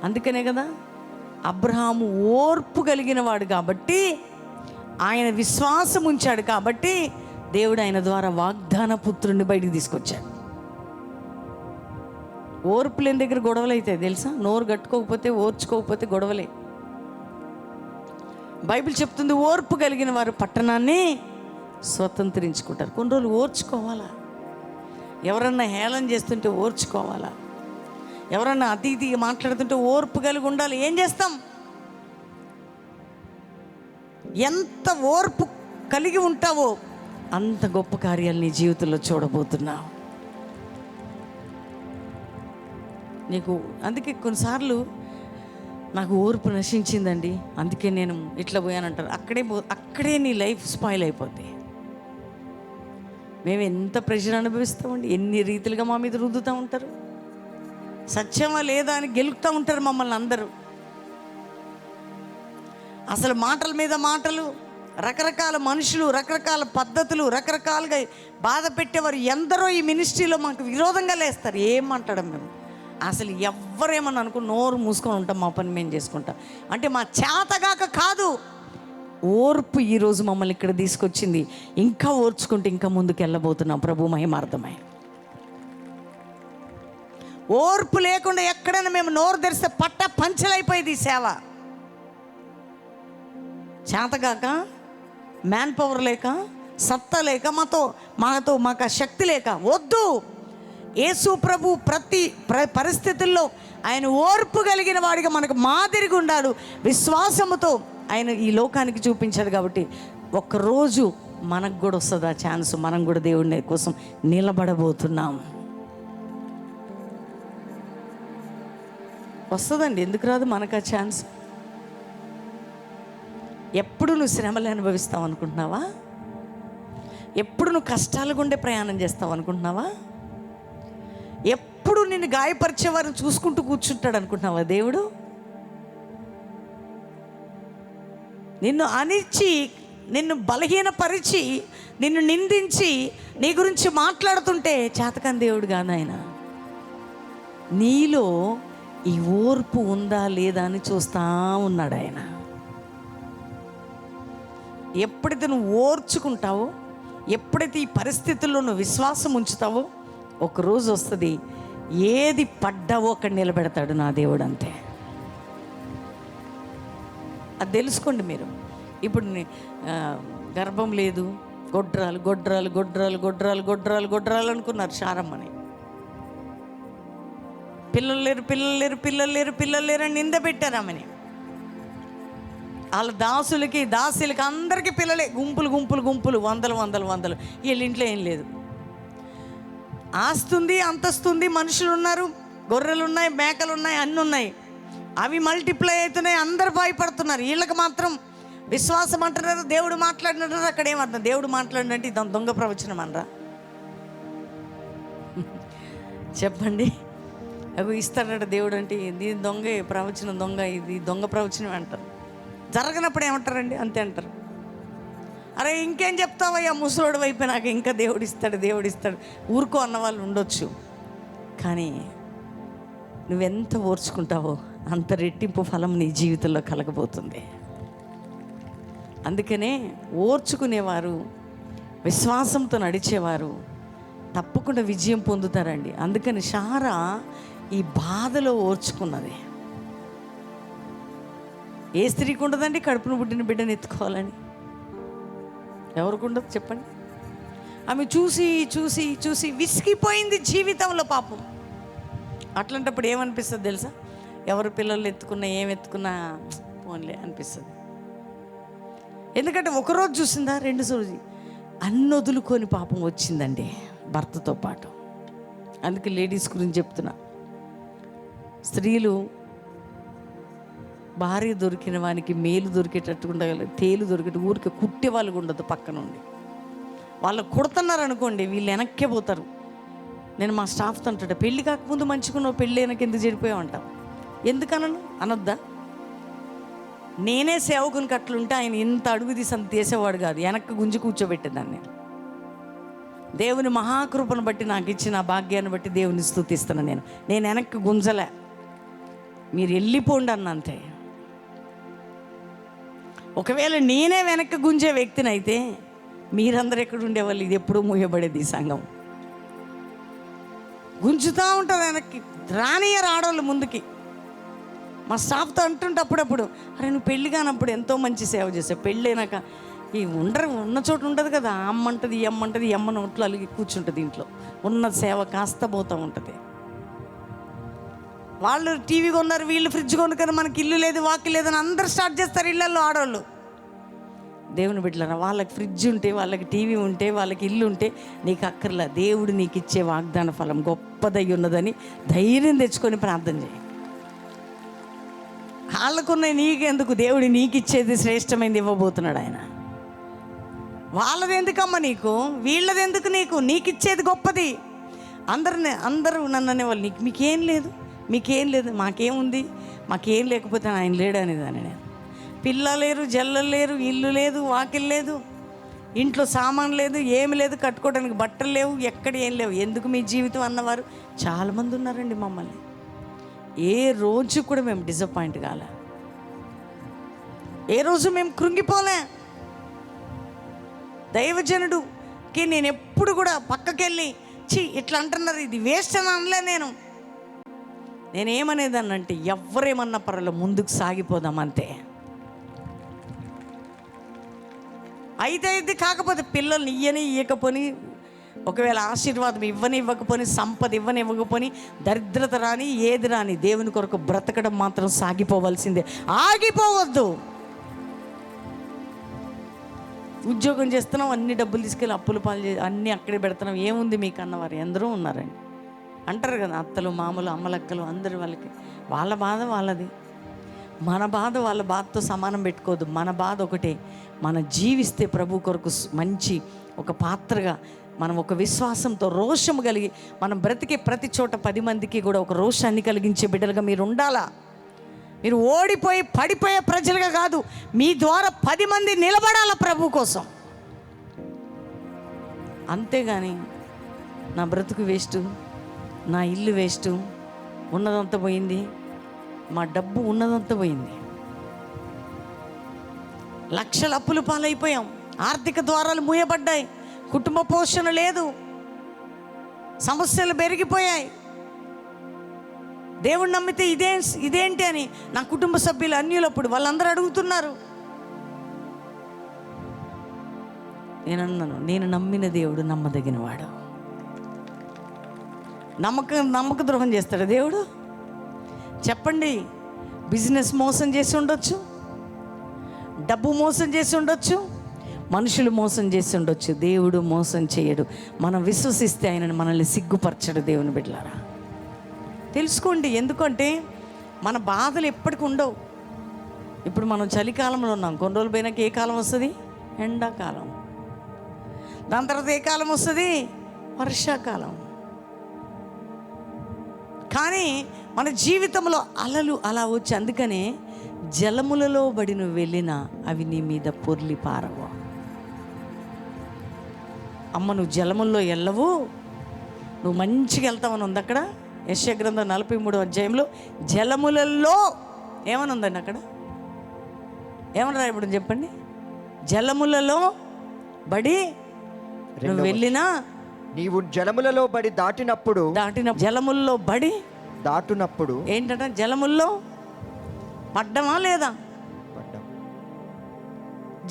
అందుకనే కదా అబ్రహాము ఓర్పు కలిగిన వాడు కాబట్టి, ఆయన విశ్వాసం ఉంచాడు కాబట్టి దేవుడు ఆయన ద్వారా వాగ్దాన పుత్రుడిని బయటికి తీసుకొచ్చాడు. ఓర్పు లేని దగ్గర గొడవలు అవుతాయి తెలుసా? నోరు కట్టుకోకపోతే, ఓర్చుకోకపోతే గొడవలే. బైబిల్ చెప్తుంది ఓర్పు కలిగిన వారు పట్టణాన్ని స్వతంత్రించుకుంటారు. కొన్ని రోజులు ఓర్చుకోవాలా. ఎవరన్నా హేళన చేస్తుంటే ఓర్చుకోవాలా. ఎవరన్నా అతిథిగా మాట్లాడుతుంటే ఓర్పు కలిగి ఉండాలి. ఏం చేస్తాం? ఎంత ఓర్పు కలిగి ఉంటావో అంత గొప్ప కార్యాలు నీ జీవితంలో చూడబోతున్నావు. నీకు అందుకే కొన్నిసార్లు నాకు ఓర్పు నశించిందండి, అందుకే నేను ఇట్లా పోయానంటారు. అక్కడే నీ లైఫ్ స్పాయిల్ అయిపోద్ది. మేము ఎంత ప్రెషర్ అనుభవిస్తామండి, ఎన్ని రీతిలుగా మా మీద రుద్దుతూ ఉంటారు. సత్యమా లేదా అని గెలుపుతూ ఉంటారు మమ్మల్ని అందరూ. అసలు మాటల మీద మాటలు, రకరకాల మనుషులు, రకరకాల పద్ధతులు, రకరకాలుగా బాధ పెట్టేవారు ఎందరో ఈ మినిస్ట్రీలో మాకు విరోధంగా లేస్తారు. ఏం మాట్లాడం మేము అసలు ఎవ్వరేమని అనుకుని నోరు మూసుకొని ఉంటాం, మా పని మేము చేసుకుంటాం. అంటే మా చేతగాక కాదు, ఓర్పు ఈరోజు మమ్మల్ని ఇక్కడ తీసుకొచ్చింది. ఇంకా ఓర్చుకుంటే ఇంకా ముందుకు వెళ్ళబోతున్నాం ప్రభు మహిమార్థమై. ఓర్పు లేకుండా ఎక్కడైనా మేము నోరు తెరిస్తే పంచలైపోయేది ఈ సేవ. చేతగాక, మ్యాన్ పవర్ లేక, సత్తా లేక, మాకు ఆ శక్తి లేక వద్దు. యేసు ప్రభు ప్రతి పరిస్థితుల్లో ఆయన ఓర్పు కలిగిన వాడిగా మనకు మాదిరిగా ఉన్నాడు. విశ్వాసముతో ఆయన ఈ లోకానికి చూపించాడు. కాబట్టి ఒక్కరోజు మనకు కూడా వస్తుంది ఆ ఛాన్స్. మనం కూడా దేవుడి కోసం నిలబడబోతున్నాం. వస్తుందండి, ఎందుకు రాదు మనకు ఆ ఛాన్స్? ఎప్పుడు నువ్వు శ్రమలు అనుభవిస్తావు అనుకుంటున్నావా? ఎప్పుడు నువ్వు కష్టాల గుండే ప్రయాణం చేస్తావు అనుకుంటున్నావా? ఎప్పుడు నిన్ను గాయపరిచేవారిని చూసుకుంటూ కూర్చుంటాడు అనుకుంటున్నావా దేవుడు? నిన్ను అణిచి, నిన్ను బలహీనపరిచి, నిన్ను నిందించి, నీ గురించి మాట్లాడుతుంటే చేతకాని దేవుడు కాదు ఆయన. నీలో ఈ ఓర్పు ఉందా లేదా అని చూస్తూ ఉన్నాడు ఆయన. ఎప్పుడైతే నువ్వు ఓర్చుకుంటావో, ఎప్పుడైతే ఈ పరిస్థితుల్లో నువ్వు విశ్వాసం ఉంచుతావో, ఒకరోజు వస్తుంది ఏది పడ్డావో అక్కడ నిలబెడతాడు నా దేవుడు. అంతే, అది తెలుసుకోండి మీరు. ఇప్పుడు గర్భం లేదు, గొడ్రాలు గొడ్రాలు గొడ్రాలు గొడ్రాలు గొడ్రాలు గొడ్రాలు అనుకున్నారు శారమ్మని. పిల్లలు లేరు పిల్లలు లేరు పిల్లలు లేరు పిల్లలు లేరు అని నింద పెట్టారు ఆమెని. వాళ్ళ దాసులకి దాసులకి అందరికీ పిల్లలే, గుంపులు గుంపులు గుంపులు, వందలు వందలు వందలు. వీళ్ళ ఇంట్లో ఏం లేదు. ఆస్తుంది, అంతస్తుంది, మనుషులు ఉన్నారు, గొర్రెలు ఉన్నాయి, మేకలు ఉన్నాయి, అన్నీ ఉన్నాయి. అవి మల్టిప్లై అవుతున్నాయి, అందరు భయపడుతున్నారు. వీళ్ళకి మాత్రం విశ్వాసం అంటున్నారు, దేవుడు మాట్లాడినారు. అక్కడ ఏమర్థం? దేవుడు మాట్లాడినట్టు ఇదంతా దొంగ ప్రవచనం అనరా? చెప్పండి. అవి ఇస్తాడట దేవుడు అంటే ఇది దొంగ ప్రవచనం, దొంగ, ఇది దొంగ ప్రవచనం అంటారు. జరగనప్పుడు ఏమంటారండి? అంతే అంటారు. అరే ఇంకేం చెప్తావయ్యా ముసలోడు వైపు, నాకు ఇంకా దేవుడు ఇస్తాడు దేవుడు ఇస్తాడు ఊరుకో అన్న వాళ్ళు ఉండొచ్చు. కానీ నువ్వెంత ఓర్చుకుంటావో అంత రెట్టింపు ఫలం నీ జీవితంలో కలగబోతుంది. అందుకనే ఓర్చుకునేవారు, విశ్వాసంతో నడిచేవారు తప్పకుండా విజయం పొందుతారండి. అందుకని శారా ఈ బాధలో ఓర్చుకున్నది. ఏ స్త్రీకి ఉండదండి కడుపును పుట్టిన బిడ్డను ఎత్తుకోవాలని? ఎవరికి ఉండదు చెప్పండి? ఆమె చూసి చూసి చూసి విసిగిపోయింది జీవితంలో పాపం. అట్లాంటప్పుడు ఏమనిపిస్తుంది తెలుసా? ఎవరు పిల్లలు ఎత్తుకున్నా, ఏం ఎత్తుకున్నా పోన్లే అనిపిస్తుంది. ఎందుకంటే ఒకరోజు చూసిందా, రెండు రోజు అన్ని వదులుకొని పాపం వచ్చిందండి భర్తతో పాటు. అందుకే లేడీస్ గురించి చెప్తున్నా. స్త్రీలు భార్య దొరికిన వానికి మేలు దొరికేటట్టు ఉండగలరు, తేలు దొరికేట్టు ఊరికి కుట్టే వాళ్ళు ఉండదు పక్క నుండి. వాళ్ళు కుడుతున్నారు అనుకోండి, వీళ్ళు వెనక్కే పోతారు. నేను మా స్టాఫ్తో అంటాడు, పెళ్ళి కాకముందు మంచుకున్నావు, పెళ్ళి వెనక ఎందుకు చెడిపోయావు అంటాం. ఎందుకనను అనొద్దా? నేనే సేవకునికి అట్లుంటే ఆయన ఇంత అడుగు తీసి అంత తీసేవాడు కాదు, వెనక్కి గుంజి కూర్చోబెట్టేదాన్ని. దేవుని మహాకృపను బట్టి నాకు ఇచ్చిన భాగ్యాన్ని బట్టి దేవుని స్తుతిస్తాను. నేను వెనక్కి గుంజలే, మీరు వెళ్ళిపోండి అన్న అంతే. ఒకవేళ నేనే వెనక్కి గుంజే వ్యక్తిని అయితే మీరందరూ ఎక్కడ ఉండేవాళ్ళు? ఇది ఎప్పుడూ మూయబడేది ఈ సంఘం. గుంజుతూ ఉంటుంది వెనక్కి, రానియర్ ఆడవాళ్ళు ముందుకి. మా స్టాఫ్తో అంటుంటే అప్పుడప్పుడు, అరే నువ్వు పెళ్ళి కానప్పుడు ఎంతో మంచి సేవ చేసావు, పెళ్ళైనాక ఈ ఉన్న చోటు ఉండదు కదా, అమ్మంటది ఈ అమ్మంటది, ఈ అమ్మ నోట్లో అలిగి కూర్చుంటుంది. ఇంట్లో ఉన్న సేవ కాస్త పోతూ ఉంటుంది. వాళ్ళు టీవీ కొన్నారు, వీళ్ళు ఫ్రిడ్జ్ కొనుక్కొని మనకి ఇల్లు లేదు, వాకి లేదని అందరూ స్టార్ట్ చేస్తారు ఇళ్ళల్లో ఆడవాళ్ళు. దేవుని బిడ్డలారా, వాళ్ళకి ఫ్రిడ్జ్ ఉంటే, వాళ్ళకి టీవీ ఉంటే, వాళ్ళకి ఇల్లు ఉంటే నీకు అక్కర్లా. దేవుడు నీకు ఇచ్చే వాగ్దాన ఫలం గొప్పదై ఉన్నదని ధైర్యం తెచ్చుకొని ప్రార్థన చేయి. వాళ్ళకున్నాయి నీకెందుకు? దేవుడు నీకు ఇచ్చేది శ్రేష్టమైనది ఇవ్వబోతున్నాడు ఆయన. వాళ్ళది ఎందుకమ్మా నీకు, వీళ్ళది ఎందుకు నీకు? నీకు ఇచ్చేది గొప్పది. అందరూ నన్ను అనేవాళ్ళు, మీకేం లేదు, మీకేం లేదు. మాకేముంది? మాకేం లేకపోతే ఆయన లేడు అనేదాన్ని నేను. పిల్లలు లేరు, జల్లలు లేరు, ఇల్లు లేదు, వాకిలు లేదు, ఇంట్లో సామాన్ లేదు, ఏమి లేదు, కట్టుకోవడానికి బట్టలు లేవు, ఎక్కడ ఏం లేవు. ఎందుకు మీ జీవితం అన్నవారు చాలామంది ఉన్నారండి. మమ్మల్ని ఏ రోజు కూడా మేము డిసప్పాయింట్ కాలే, ఏ రోజు మేము కృంగిపోలే. దైవజనుడుకి నేను ఎప్పుడు కూడా పక్కకెళ్ళి ఇట్లా అంటున్నారు ఇది వేస్ట్ అని అనలే. నేనేమనేదాన్నంటే ఎవరేమన్నా పర్వాలేదు, ముందుకు సాగిపోదాం అంతే. అయితే ఇది కాకపోతే పిల్లల్ని ఇవ్వకపోని, ఒకవేళ ఆశీర్వాదం ఇవ్వకపోని, సంపద ఇవ్వకపోని, దరిద్రత రాని ఏది రాని, దేవుని కొరకు బ్రతకడం మాత్రం సాగిపోవలసిందే, ఆగిపోవద్దు. ఉద్యోగం చేస్తున్నాం, అన్ని డబ్బులు తీసుకెళ్ళి అప్పులు పాలు చేసి అన్నీ అక్కడే పెడుతున్నాం, ఏముంది మీకు అన్నవారు ఎందరో ఉన్నారండి. అంటారు కదా అత్తలు మామూలు అమ్మలక్కలు అందరు, వాళ్ళ బాధ వాళ్ళది, మన బాధ వాళ్ళ బాధతో సమానం పెట్టుకోవద్దు. మన బాధ ఒకటే, మనం జీవిస్తే ప్రభు కొరకు మంచి ఒక పాత్రగా, మనం ఒక విశ్వాసంతో రోషము కలిగి మనం బ్రతికే ప్రతి చోట 10 మందికి కూడా ఒక రోషాన్ని కలిగించే బిడ్డలుగా మీరు ఉండాలా. మీరు ఓడిపోయి పడిపోయే ప్రజలుగా కాదు, మీ ద్వారా 10 మంది నిలబడాల ప్రభు కోసం. అంతేగాని నా బ్రతుకు వేస్ట్, నా ఇల్లు వేస్ట్, ఉన్నదంతా పోయింది, మా డబ్బు ఉన్నదంతా పోయింది, లక్షల అప్పులు పాలైపోయాం, ఆర్థిక ద్వారాలు మూయబడ్డాయి, కుటుంబ పోషణ లేదు, సమస్యలు పెరిగిపోయాయి, దేవుణ్ణి నమ్మితే ఇదేంటి అని నా కుటుంబ సభ్యులు అన్యులప్పుడు వాళ్ళందరూ అడుగుతున్నారు. నేనన్నాను, నేను నమ్మిన దేవుడు నమ్మదగినవాడు. నమ్మక ద్రోహం చేస్తాడు దేవుడు? చెప్పండి. బిజినెస్ మోసం చేసి ఉండొచ్చు, డబ్బు మోసం చేసి ఉండొచ్చు, మనుషులు మోసం చేసి ఉండొచ్చు, దేవుడు మోసం చేయడు. మనం విశ్వసిస్తే ఆయనను మనల్ని సిగ్గుపరచడు. దేవుని బిడ్డలారా తెలుసుకోండి. ఎందుకంటే మన బాధలు ఎప్పటికి ఉండవు. ఇప్పుడు మనం చలికాలంలో ఉన్నాం, కొన్ని రోజులు పోయినాక ఏ కాలం వస్తుంది? ఎండాకాలం. దాని తర్వాత ఏ కాలం వస్తుంది? వర్షాకాలం. కానీ మన జీవితంలో అలలు అలా వచ్చి, అందుకనే జలములలో బడి నువ్వు వెళ్ళినా అవి నీ మీద పొర్లి పారవు. అమ్మ నువ్వు జలముల్లో వెళ్ళవు, నువ్వు మంచిగా వెళ్తావని ఉంది అక్కడ. యెషయా గ్రంథం 43వ అధ్యాయంలో జలములలో ఏమని ఉందండి? అక్కడ ఏమని రాయబడింది చెప్పండి? జలములలో బడి నువ్వు వెళ్ళినా, నీవు జలములలో బడి దాటిన జలముల్లో బడి దాటునప్పుడు ఏంటంటే జలముల్లో పడ్డమా లేదా?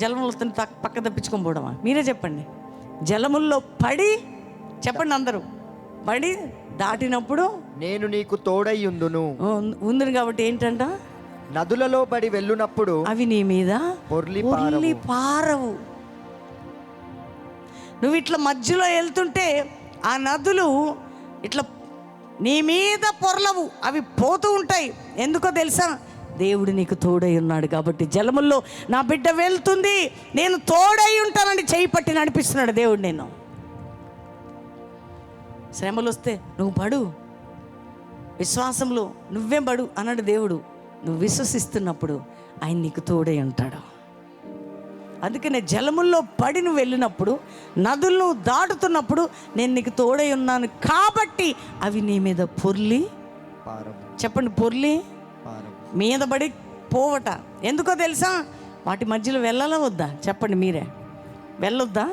జలములతో పక్క తప్పించుకొని పోవడమా? మీరే చెప్పండి. జలముల్లో పడి, చెప్పండి అందరూ, పడి దాటినప్పుడు నేను నీకు తోడయ్యుందును ఉంది. కాబట్టి ఏంటంట? నదులలో బడి వెళ్ళునప్పుడు అవి నీ మీద పొర్లి పారవు. నువ్వు ఇట్లా మధ్యలో వెళ్తుంటే ఆ నదులు ఇట్లా నీ మీద పొర్లవు, అవి పోతూ ఉంటాయి. ఎందుకో తెలుసా? దేవుడు నీకు తోడై ఉన్నాడు కాబట్టి. జలముల్లో నా బిడ్డ వెళ్తుంది, నేను తోడై ఉంటానని చేయి పట్టి నడిపిస్తున్నాడు దేవుడు. నేను శ్రమలు వస్తే నువ్వు పడు, విశ్వాసంలో నువ్వే పడు అన్నాడు దేవుడు. నువ్వు విశ్వసిస్తున్నప్పుడు ఆయన నీకు తోడై ఉంటాడు. అందుకనే జలముల్లో పడి నువ్వు వెళ్ళినప్పుడు, నదులను దాటుతున్నప్పుడు నేను నీకు తోడై ఉన్నాను కాబట్టి అవి నీ మీద పొర్లి చెప్పండి, పొర్లి మీద పడి పోవట. ఎందుకో తెలుసా? వాటి మధ్యలో వెళ్ళాలా వద్దా? చెప్పండి మీరే. వెళ్ళొద్దా?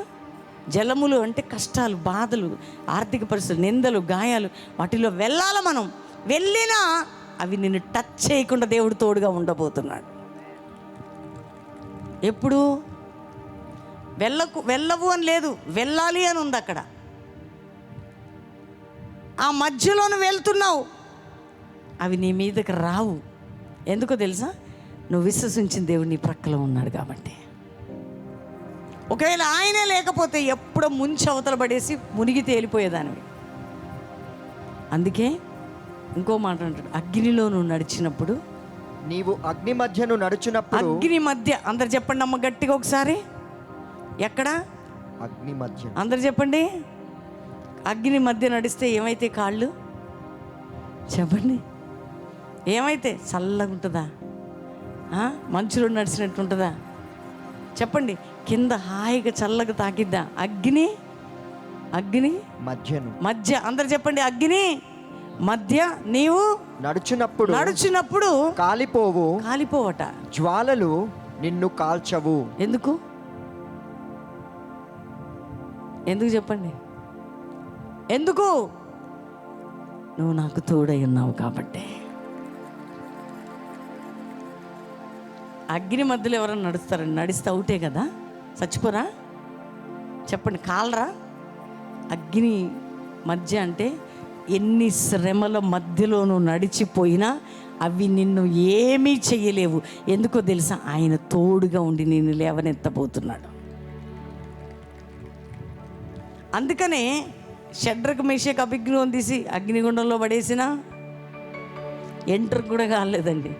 జలములు అంటే కష్టాలు, బాధలు, ఆర్థిక పరిస్థితులు, నిందలు, గాయాలు, వాటిలో వెళ్ళాల. మనం వెళ్ళినా అవి నిన్ను టచ్ చేయకుండా దేవుడు తోడుగా ఉండబోతున్నాడు. ఎప్పుడు వెళ్ళవు అని లేదు, వెళ్ళాలి అని ఉంది అక్కడ. ఆ మధ్యలోను వెళ్తున్నావు, అవి నీ మీదకి రావు. ఎందుకో తెలుసా? నువ్వు విశ్వసించిన దేవుడు నీ ప్రక్కలో ఉన్నాడు కాబట్టి. ఒకవేళ ఆయనే లేకపోతే ఎప్పుడో ముంచి అవతల పడేసి మునిగి తేలిపోయేదానివి. అందుకే ఇంకో మాట అంటాడు, అగ్నిలో నువ్వు నడిచినప్పుడు, నీవు అగ్ని మధ్యను నడుచునప్పుడు. అగ్ని మధ్య, అందరు చెప్పండి అమ్మ గట్టిగా ఒకసారి. ఎక్కడ? అగ్ని మధ్య. అందరు చెప్పండి. అగ్ని మధ్య నడిస్తే ఏమైతే కాళ్ళు? చెప్పండి. ఏమైతే? చల్లగా ఉంటుందా? మంచులో నడిచినట్టు ఉంటుందా? చెప్పండి. కింద హాయిగా చల్లగా తాకిద్దా? అగ్ని మధ్య. అందరు చెప్పండి. అగ్ని మధ్య నీవు నడుచునప్పుడు కాలిపోవట. జ్వాలలు నిన్ను కాల్చవు. ఎందుకు చెప్పండి? ఎందుకు? నువ్వు నాకు తోడై ఉన్నావు కాబట్టి. అగ్ని మధ్యలో ఎవరైనా నడుస్తారని? నడిస్తే అవుటే కదా. చచ్చిపోరా? చెప్పండి, కాలరా? అగ్ని మధ్య అంటే ఎన్ని శ్రమల మధ్యలోనూ నడిచిపోయినా అవి నిన్ను ఏమీ చెయ్యలేవు. ఎందుకో తెలుసా? ఆయన తోడుగా ఉండి నిన్ను లేవనెత్తబోతున్నాడు. అందుకనే షడ్రకు మేషకు అభిజ్ఞం తీసి అగ్నిగుండంలో పడేసిన ఎంట్రుక కూడా కాలేదండి.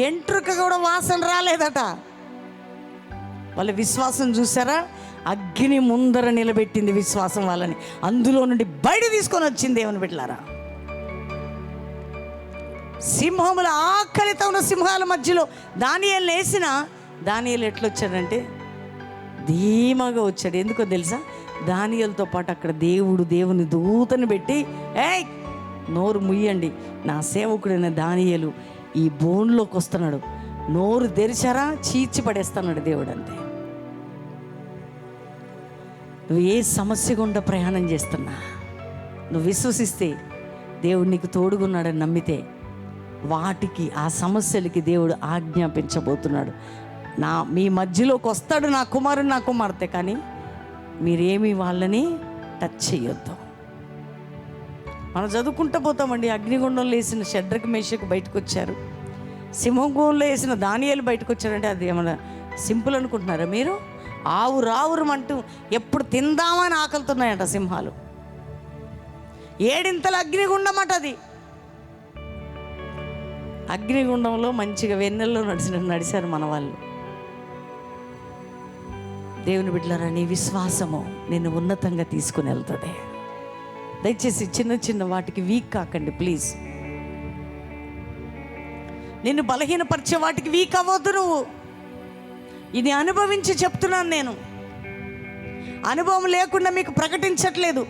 ఎంట్రుక కూడా వాసన రాలేదట. వాళ్ళ విశ్వాసం చూసారా? అగ్ని ముందర నిలబెట్టింది విశ్వాసం వాళ్ళని. అందులో నుండి బయట తీసుకొని వచ్చింది. దేవుని బిడ్డలారా, సింహముల ఆకలితో ఉన్న సింహాల మధ్యలో దానియేలు వేసిన దానియేలు ఎట్లొచ్చాడంటే ధీమాగా వచ్చాడు. ఎందుకో తెలుసా? దానియేలుతో పాటు అక్కడ దేవుని దూతని పెట్టి, ఏయ్ నోరు ముయ్యండి, నా సేవకుడైన దానియేలు ఈ బోన్లోకి వస్తున్నాడు, నోరు తెరిచారా చీల్చి పడేస్తున్నాడు దేవుడు. అంతే. నువ్వు ఏ సమస్య గుండా ప్రయాణం చేస్తున్నా, నువ్వు విశ్వసిస్తే దేవుడు నీకు తోడుగున్నాడని నమ్మితే వాటికి, ఆ సమస్యలకి దేవుడు ఆజ్ఞాపించబోతున్నాడు. మీ మధ్యలోకి వస్తాడు నా కుమారుడు, నా కుమార్తె, కానీ మీరేమీ వాళ్ళని టచ్ చేయొద్దు. మనం చదువుకుంటూ పోతామండి. అగ్నిగుండంలో వేసిన షడ్రకు మేషకు బయటకు వచ్చారు, సింహగూంలో వేసిన దానియేలు బయటకు వచ్చారంటే అది ఏమన్నా సింపుల్ అనుకుంటున్నారా మీరు? ఆవురావురమంటూ ఎప్పుడు తిందామని ఆకలుతున్నాయంట సింహాలు. 7 ఇంతల అగ్నిగుండం అట అది. అగ్నిగుండంలో మంచిగా వెన్నెల్లో నడిచారు మన వాళ్ళు. దేవుని బిడ్డలారా, నీ విశ్వాసము నిన్ను ఉన్నతంగా తీసుకుని వెళ్తుంది. దయచేసి చిన్న వాటికి వీక్ కాకండి ప్లీజ్. నిన్ను బలహీనపరిచే వాటికి వీక్ అవ్వద్దు నువ్వు. ఇది అనుభవించి చెప్తున్నాను నేను. అనుభవం లేకుండా మీకు ప్రకటించట్లేదు.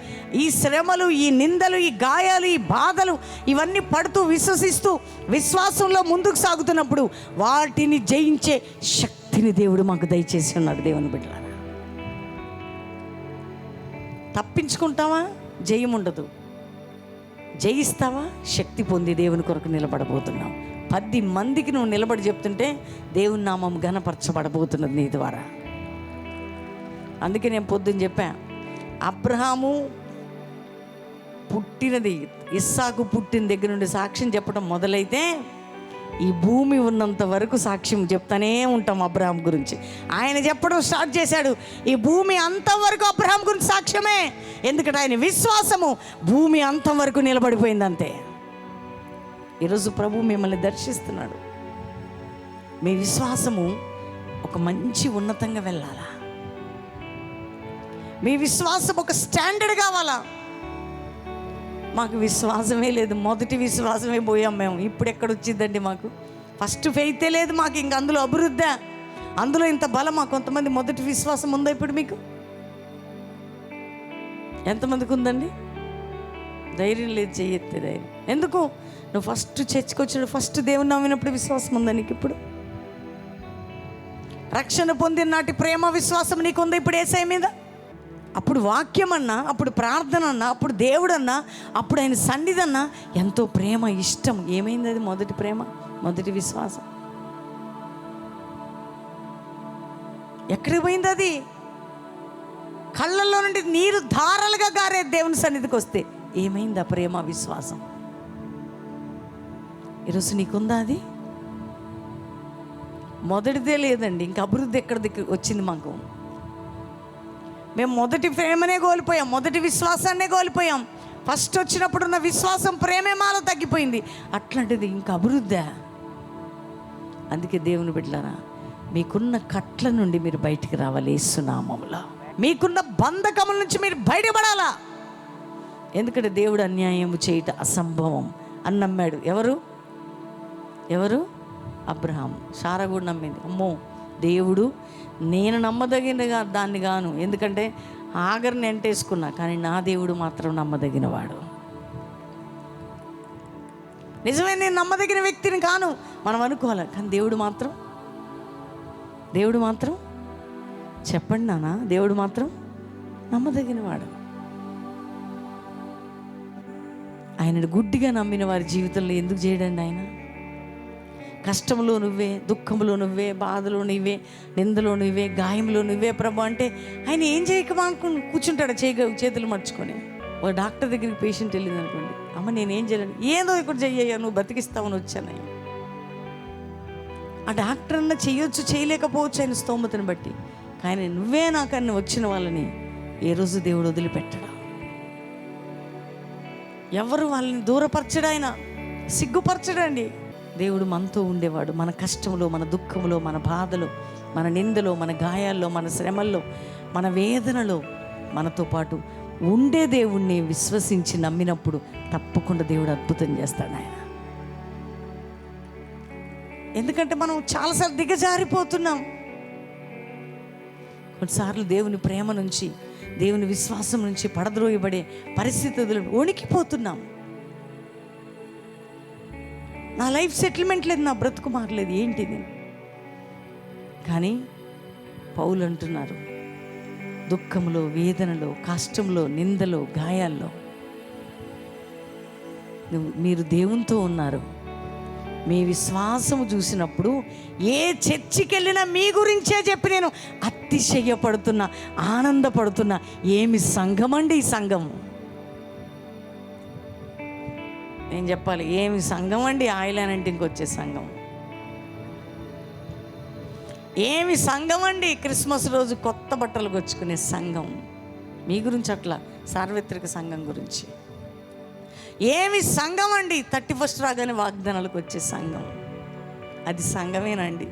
ఈ శ్రమలు, ఈ నిందలు, ఈ గాయాలు, ఈ బాధలు ఇవన్నీ పడుతూ విశ్వసిస్తూ విశ్వాసంలో ముందుకు సాగుతున్నప్పుడు వాటిని జయించే శక్తిని దేవుడు మాకు దయచేసి ఉన్నాడు. దేవుని బిడ్డలారా, తప్పించుకుంటావా? జయం ఉండదు. జయిస్తావా? శక్తి పొంది దేవుని కొరకు నిలబడబోతున్నావు. 10 మందికి నువ్వు నిలబడి చెప్తుంటే దేవుని నామం ఘనపరచబడబోతున్నది నీ ద్వారా. అందుకే నేను పొద్దున్న చెప్పా, అబ్రహాము పుట్టినది, ఇస్సాకు పుట్టిన దగ్గర నుండి సాక్ష్యం చెప్పడం మొదలైతే ఈ భూమి ఉన్నంత వరకు సాక్ష్యం చెప్తానే ఉంటాం అబ్రహాం గురించి. ఆయన చెప్పడం స్టార్ట్ చేశాడు, ఈ భూమి అంతం వరకు అబ్రహాం గురించి సాక్ష్యమే. ఎందుకంటే ఆయన విశ్వాసము భూమి అంతం వరకు నిలబడిపోయింది. అంతే. ఈరోజు ప్రభు మిమ్మల్ని దర్శిస్తున్నాడు. మీ విశ్వాసము ఒక మంచి ఉన్నతంగా వెళ్ళాలా? మీ విశ్వాసం ఒక స్టాండర్డ్ కావాలా? మాకు విశ్వాసమే లేదు, మొదటి విశ్వాసమే పోయాం మేము. ఇప్పుడు ఎక్కడ వచ్చిందండి మాకు? ఫస్ట్ ఫెయితే లేదు మాకు. ఇంక అందులో అభివృద్ధి, అందులో ఇంత బలమా? కొంతమంది మొదటి విశ్వాసం ఉందా ఇప్పుడు మీకు? ఎంతమందికి ఉందండి? ధైర్యం లేదు, చెయ్యెత్తే ధైర్యం ఎందుకు? నువ్వు ఫస్ట్ చర్చికి వచ్చినప్పుడు, ఫస్ట్ దేవుని నమ్మినప్పుడు విశ్వాసం ఉందా నీకు? ఇప్పుడు రక్షణ పొందిన నాటి ప్రేమ విశ్వాసం నీకుందా ఇప్పుడు యేసయ్య మీద? అప్పుడు వాక్యం అన్నా, అప్పుడు ప్రార్థన అన్నా, అప్పుడు దేవుడన్నా, అప్పుడు ఆయన సన్నిధన్నా ఎంతో ప్రేమ, ఇష్టం. ఏమైంది అది? మొదటి ప్రేమ, మొదటి విశ్వాసం ఎక్కడికి పోయింది? అది కళ్ళల్లో నుండి నీరు ధారలుగా గారే దేవుని సన్నిధికి వస్తే ఏమైంది ఆ ప్రేమ, విశ్వాసం? ఈరోజు నీకుందా అది? మొదటిదే లేదండి, ఇంకా అభివృద్ధి ఎక్కడికి వచ్చింది మాకు? మేము మొదటి ప్రేమనే కోల్పోయాం, మొదటి విశ్వాసాన్నే కోల్పోయాం. ఫస్ట్ వచ్చినప్పుడు ఉన్న విశ్వాసం, ప్రేమే మాలో తగ్గిపోయింది. అట్లాంటిది ఇంకా అభివృద్ధి? అందుకే దేవుని బిడ్డలారా, మీకున్న కట్ల నుండి మీరు బయటికి రావాలి యేసు నామములో. మీకున్న బంధకముల నుంచి మీరు బయటపడాలా. ఎందుకంటే దేవుడు అన్యాయము చేయట అసంభవం అని నమ్మాడు. ఎవరు? అబ్రహాం. సారా కూడా నమ్మింది. అమ్మో, దేవుడు నేను నమ్మదగిన దాన్ని గాను, ఎందుకంటే ఆగర్ని ఎంటేసుకున్నా, కానీ నా దేవుడు మాత్రం నమ్మదగినవాడు. నిజమే, నేను నమ్మదగిన వ్యక్తిని కాను మనం అనుకోవాలి, కానీ దేవుడు మాత్రం చెప్పండి నాన్న, దేవుడు మాత్రం నమ్మదగినవాడు. ఆయనను గుడ్డిగా నమ్మిన వారి జీవితంలో ఎందుకు చేయడండి ఆయన? కష్టంలో నువ్వే, దుఃఖంలో నువ్వే, బాధలో నువ్వే, నిందలో నువ్వే, గాయంలో నువ్వే ప్రభు అంటే ఆయన ఏం చేయక మానుకుని కూర్చుంటాడు చేతులు మర్చుకొని. ఒక డాక్టర్ దగ్గరికి పేషెంట్ వెళ్ళింది అనుకోండి, అమ్మ నేనేం చేయలేను, ఏదో ఇక్కడ చెయ్యయ్యా నువ్వు బతికిస్తావని వచ్చాను. ఆ డాక్టర్ అన్న చెయ్యొచ్చు, చేయలేకపోవచ్చు ఆయన స్తోమతను బట్టి, కానీ నువ్వే నాకన్నా వచ్చిన వాళ్ళని ఏ రోజు దేవుడు వదిలిపెట్టడా. ఎవరు వాళ్ళని దూరపరచడు, ఆయన సిగ్గుపరచడండి. దేవుడు మనతో ఉండేవాడు. మన కష్టంలో, మన దుఃఖంలో, మన బాధలో, మన నిందలో, మన గాయాల్లో, మన శ్రమల్లో, మన వేదనలో మనతో పాటు ఉండే దేవుణ్ణి విశ్వసించి నమ్మినప్పుడు తప్పకుండా దేవుడు అద్భుతం చేస్తాడు ఆయన. ఎందుకంటే మనం చాలాసార్లు దిగజారిపోతున్నాం. కొన్నిసార్లు దేవుని ప్రేమ నుంచి, దేవుని విశ్వాసం నుంచి పడద్రోయబడే పరిస్థితులు వణికిపోతున్నాం. నా లైఫ్ సెటిల్మెంట్ లేదు, నా బ్రతుకు మారలేదు, ఏంటిది? కానీ పౌలు అంటున్నారు, దుఃఖంలో, వేదనలో, కష్టంలో, నిందలో, గాయాల్లో మీరు దేవునితో ఉన్నారు. మీ విశ్వాసము చూసినప్పుడు ఏ చర్చికి వెళ్ళినా మీ గురించే చెప్పి నేను అతిశయపడుతున్నా, ఆనందపడుతున్నా. ఏమి సంఘం అండి ఈ సంఘము! నేను చెప్పాలి, ఏమి సంఘం అండి ఆయిలానంటే ఇంకొచ్చే సంఘం. ఏమి సంఘం అండి క్రిస్మస్ రోజు కొత్త బట్టలు కొచ్చుకునే సంఘం. మీ గురించి అట్లా, సార్వత్రిక సంఘం గురించి. ఏమి సంఘం అండి 31st రాగానే వాగ్దానాలకు వచ్చే సంఘం. అది సంఘమేనండి?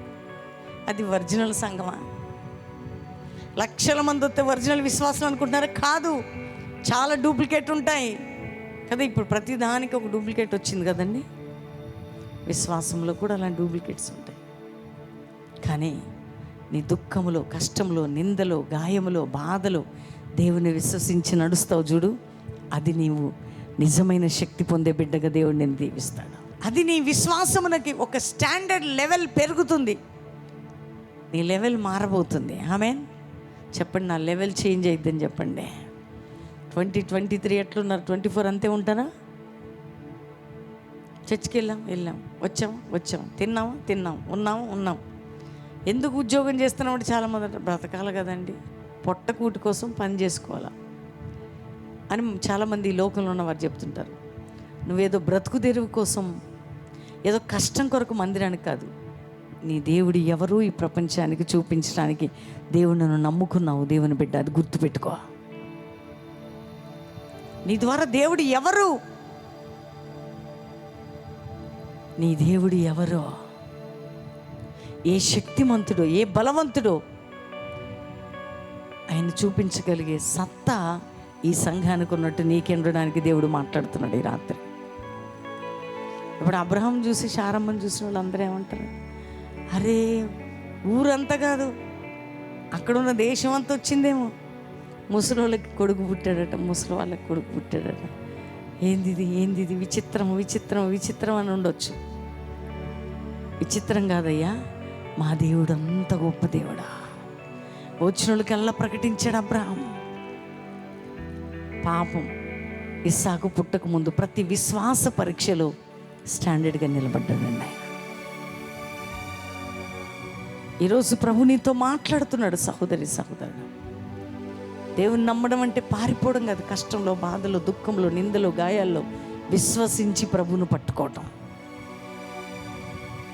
అది ఒరిజినల్ సంఘమా? లక్షల మంది వస్తే ఒరిజినల్ విశ్వాసం అనుకుంటున్నారా? కాదు, చాలా డూప్లికేట్ ఉంటాయి కదా. ఇప్పుడు ప్రతి దానికి ఒక డూప్లికేట్ వచ్చింది కదండి. విశ్వాసంలో కూడా అలాంటి డూప్లికేట్స్ ఉంటాయి. కానీ నీ దుఃఖంలో, కష్టంలో, నిందలో, గాయములో, బాధలో దేవుని విశ్వసించి నడుస్తావు చూడు, అది నీవు నిజమైన శక్తి పొందే బిడ్డగా దేవుడు నేను దీవిస్తాడు. అది నీ విశ్వాసమునకి ఒక స్టాండర్డ్ లెవెల్ పెరుగుతుంది. నీ లెవెల్ మారబోతుంది. ఆమేన్ చెప్పండి. నా లెవెల్ చేంజ్ అయిద్దని చెప్పండి. 2023 ఎట్లున్నారు? 24 అంతే ఉంటారా? చర్చికి వెళ్ళాం, వచ్చాం, ఉన్నాం. ఎందుకు ఉద్యోగం చేస్తున్నామంటే చాలామంది బ్రతకాలి కదండి, పొట్టకూటి కోసం పని చేసుకోవాలా అని చాలామంది ఈ లోకంలో ఉన్నవారు చెప్తుంటారు. నువ్వేదో బ్రతుకు తెరువు కోసం, ఏదో కష్టం కొరకు మందిరానికి కాదు, నీ దేవుడు ఎవరు ఈ ప్రపంచానికి చూపించడానికి దేవుడిని నమ్ముకున్నావు. దేవుని బిడ్డ, అది గుర్తుపెట్టుకో. నీ ద్వారా దేవుడు ఎవరు? నీ దేవుడు ఎవరో, ఏ శక్తిమంతుడో, ఏ బలవంతుడో ఆయన చూపించగలిగే సత్తా ఈ సంఘానికి ఉన్నట్టు నీకెండడానికి దేవుడు మాట్లాడుతున్నాడు ఈ రాత్రి. ఇప్పుడు అబ్రహాం చూసి శారమ్మని చూసిన వాళ్ళందరూ ఏమంటారు? అరే ఊరంతా కాదు, అక్కడున్న దేశం అంతా వచ్చిందేమో. ముసలి వాళ్ళకి కొడుకు పుట్టాడట, ముసలి వాళ్ళకి కొడుకు పుట్టాడట. ఏంది విచిత్రం అని ఉండొచ్చు. విచిత్రం కాదయ్యా, మా దేవుడు అంత గొప్ప దేవుడా. వచ్చిన వాళ్ళకల్లా ప్రకటించాడు అబ్రహాం. పాపం ఇస్సాకు పుట్టక ముందు ప్రతి విశ్వాస పరీక్షలో స్టాండర్డ్గా నిలబడ్డాడండి ఆయన. ఈరోజు ప్రభు నీతో మాట్లాడుతున్నాడు సహోదరి, సహోదరుడు. దేవుని నమ్మడం అంటే పారిపోవడం కాదు. కష్టంలో, బాధలో, దుఃఖంలో, నిందలో, గాయాల్లో విశ్వసించి ప్రభువును పట్టుకోవటం.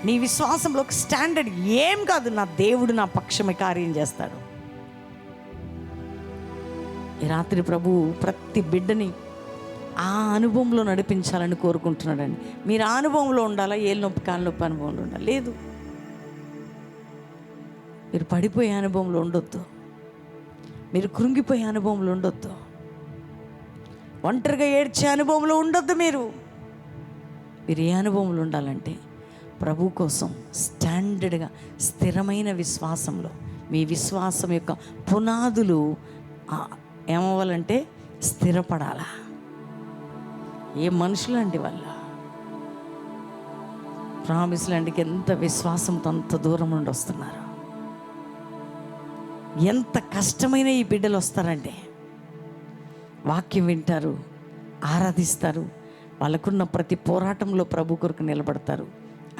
నీ విశ్వాసంలో ఒక స్టాండర్డ్ ఏం కాదు, నా దేవుడు నా పక్షమే కార్యం చేస్తాడు. ఈ రాత్రి ప్రభు ప్రతి బిడ్డని ఆ అనుభవంలో నడిపించాలని కోరుకుంటున్నాడండి. మీరు ఆ అనుభవంలో ఉండాలా? ఏళ్ళ నొప్పి, కాళ్ళ నొప్పి అనుభవంలో ఉండాలి? లేదు. మీరు పడిపోయే అనుభవంలో ఉండొద్దు, మీరు కృంగిపోయే అనుభవంలో ఉండొద్దు, ఒంటరిగా ఏడ్చే అనుభవంలో ఉండొద్దు. మీరు ఏ అనుభవంలో ఉండాలంటే ప్రభు కోసం స్టాండర్డ్గా స్థిరమైన విశ్వాసంలో, మీ విశ్వాసం యొక్క పునాదులు ఏమవ్వాలంటే స్థిరపడాలా. ఏ మనుషులండి వాళ్ళ ప్రామిస్లాంటికి ఎంత విశ్వాసంతో అంత దూరం నుండి వస్తున్నారు. ఎంత కష్టమైన ఈ బిడ్డలు వస్తారండి. వాక్యం వింటారు, ఆరాధిస్తారు, వాళ్ళకున్న ప్రతి పోరాటంలో ప్రభు కొరకు నిలబడతారు.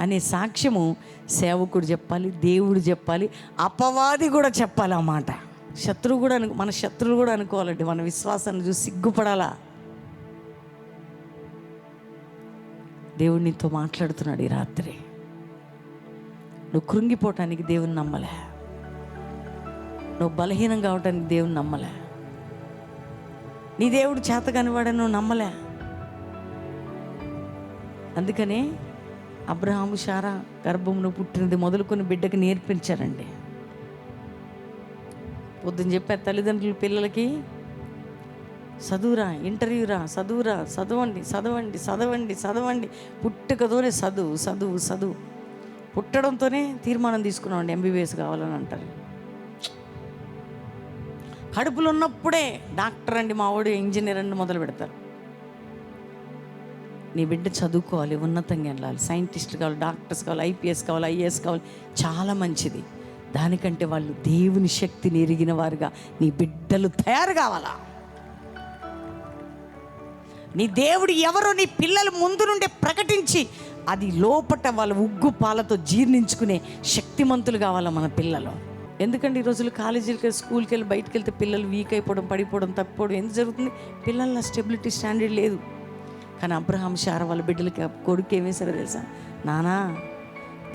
అనే సాక్ష్యము సేవకుడు చెప్పాలి, దేవుడు చెప్పాలి, అపవాది కూడా చెప్పాలి. ఆ మాట శత్రువు కూడా మన శత్రువులు కూడా అనుకోవాలండి. మన విశ్వాసాన్ని చూసి సిగ్గుపడాలా. దేవుడు నీతో మాట్లాడుతున్నాడు ఈ రాత్రి. నువ్వు కృంగిపోవటానికి దేవుని నమ్మలే, నువ్వు బలహీనం కావటానికి దేవుని నమ్మలే, నీ దేవుడు చేత కానివాడని నువ్వు నమ్మలే. అందుకనే అబ్రహాము శారా గర్భమును పుట్టినది మొదలుకొని బిడ్డకి నేర్పించారండి. పొద్దున చెప్పారు తల్లిదండ్రులు పిల్లలకి, చదువురా, ఇంటర్వ్యూ రా, చదువురా, చదవండి చదవండి చదవండి చదవండి, పుట్టుకతోనే చదువు చదువు చదువు. పుట్టడంతోనే తీర్మానం తీసుకున్నామండి ఎంబీబీఎస్ కావాలని అంటారు. కడుపులో ఉన్నప్పుడే డాక్టర్ అండి, మా వాడు ఇంజనీర్ అండి మొదలు పెడతారు. నీ బిడ్డ చదువుకోవాలి, ఉన్నతంగా వెళ్ళాలి, సైంటిస్ట్ కావాలి, డాక్టర్స్ కావాలి, ఐపీఎస్ కావాలి, ఐఏఎస్ కావాలి, చాలా మంచిది. దానికంటే వాళ్ళు దేవుని శక్తిని ఎరిగిన వారుగా నీ బిడ్డలు తయారు కావాలా. నీ దేవుడు ఎవరో నీ పిల్లలు ముందు నుండే ప్రకటించి అది లోపట వాళ్ళ ఉగ్గు పాలతో జీర్ణించుకునే శక్తిమంతులు కావాలా మన పిల్లలు. ఎందుకంటే ఈ రోజులు కాలేజీలకి వెళ్ళి, స్కూల్కి వెళ్ళి, బయటకు వెళ్తే పిల్లలు వీక్ అయిపోవడం, పడిపోవడం, తప్పిపోవడం ఎందుకు జరుగుతుంది? పిల్లల స్టెబిలిటీ స్టాండర్డ్ లేదు. కానీ అబ్రహాం శారా వాళ్ళ బిడ్డలకి కొడుకు ఏమేశారో తెలుసా? నానా,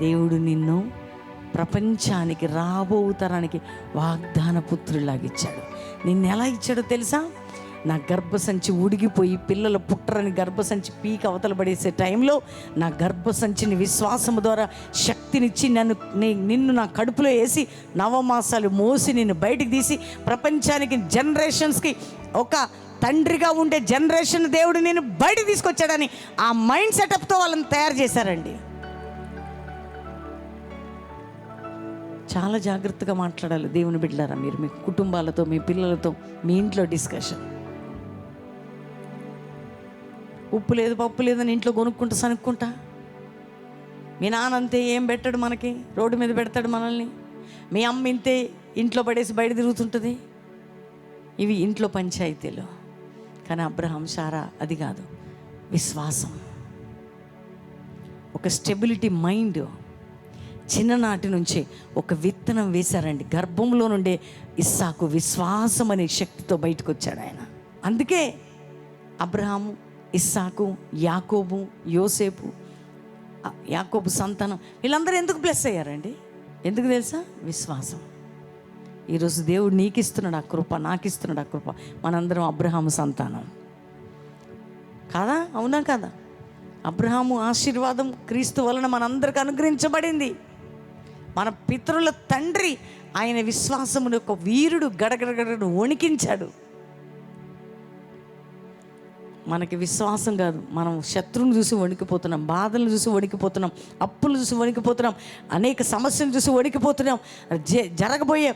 దేవుడు నిన్ను ప్రపంచానికి రాబో తరానికి వాగ్దాన పుత్రులాగా ఇచ్చాడు. నిన్ను ఎలా ఇచ్చాడో తెలుసా? నా గర్భసంచి ఉడిగిపోయి పిల్లలు పుట్టరని గర్భసంచి పీక అవతల పడేసే టైంలో నా గర్భసంచిని విశ్వాసము ద్వారా శక్తినిచ్చి నిన్ను నా కడుపులో వేసి 9 మాసాలు మోసి నిన్ను బయటికి తీసి ప్రపంచానికి జనరేషన్స్కి ఒక తండ్రిగా ఉండే జనరేషన్ దేవుడు నేను బయటికి తీసుకొచ్చాడని ఆ మైండ్ సెటప్తో వాళ్ళని తయారు చేశారండి. చాలా జాగ్రత్తగా మాట్లాడాలి దేవుని బిడ్డలారా. మీరు మీ కుటుంబాలతో, మీ పిల్లలతో, మీ ఇంట్లో డిస్కషన్. ఉప్పు లేదు, పప్పు లేదని ఇంట్లో కొనుక్కుంటా సనుక్కుంటా. మీ నాన్న అంతే, ఏం పెట్టాడు మనకి, రోడ్డు మీద పెడతాడు మనల్ని. మీ అమ్మ ఇంతే, ఇంట్లో పడేసి బయట తిరుగుతుంటుంది. ఇవి ఇంట్లో పంచాయతీలు. కానీ అబ్రహాం శారా అది కాదు, విశ్వాసం, ఒక స్టెబిలిటీ మైండ్. చిన్ననాటి నుంచే ఒక విత్తనం వేశారండి. గర్భంలో నుండే ఇస్సాకు విశ్వాసం అనే శక్తితో బయటకు వచ్చాడు ఆయన. అందుకే అబ్రహాము, ఇస్సాకు, యాకోబు, యోసేపు, యాకోబు సంతానం వీళ్ళందరూ ఎందుకు బ్లెస్ అయ్యారండి? ఎందుకు తెలుసా? విశ్వాసం. ఈరోజు దేవుడు నీకు ఇస్తున్నాడు ఆ కృప, నాకు ఇస్తున్నాడు ఆ కృప. మనందరం అబ్రహాము సంతానం కాదా? అవునా కాదా? అబ్రహాము ఆశీర్వాదం క్రీస్తు వలన మనందరికి అనుగ్రహించబడింది. మన పితరుల తండ్రి ఆయన విశ్వాసమును ఒక వీరుడు గడగడగడను వణికించాడు. మనకి విశ్వాసం కాదు, మనం శత్రువుని చూసి వణికిపోతున్నాం, బాధలను చూసి వణికిపోతున్నాం, అప్పులు చూసి వణికిపోతున్నాం, అనేక సమస్యలు చూసి వణికిపోతున్నాం, జరగబోయే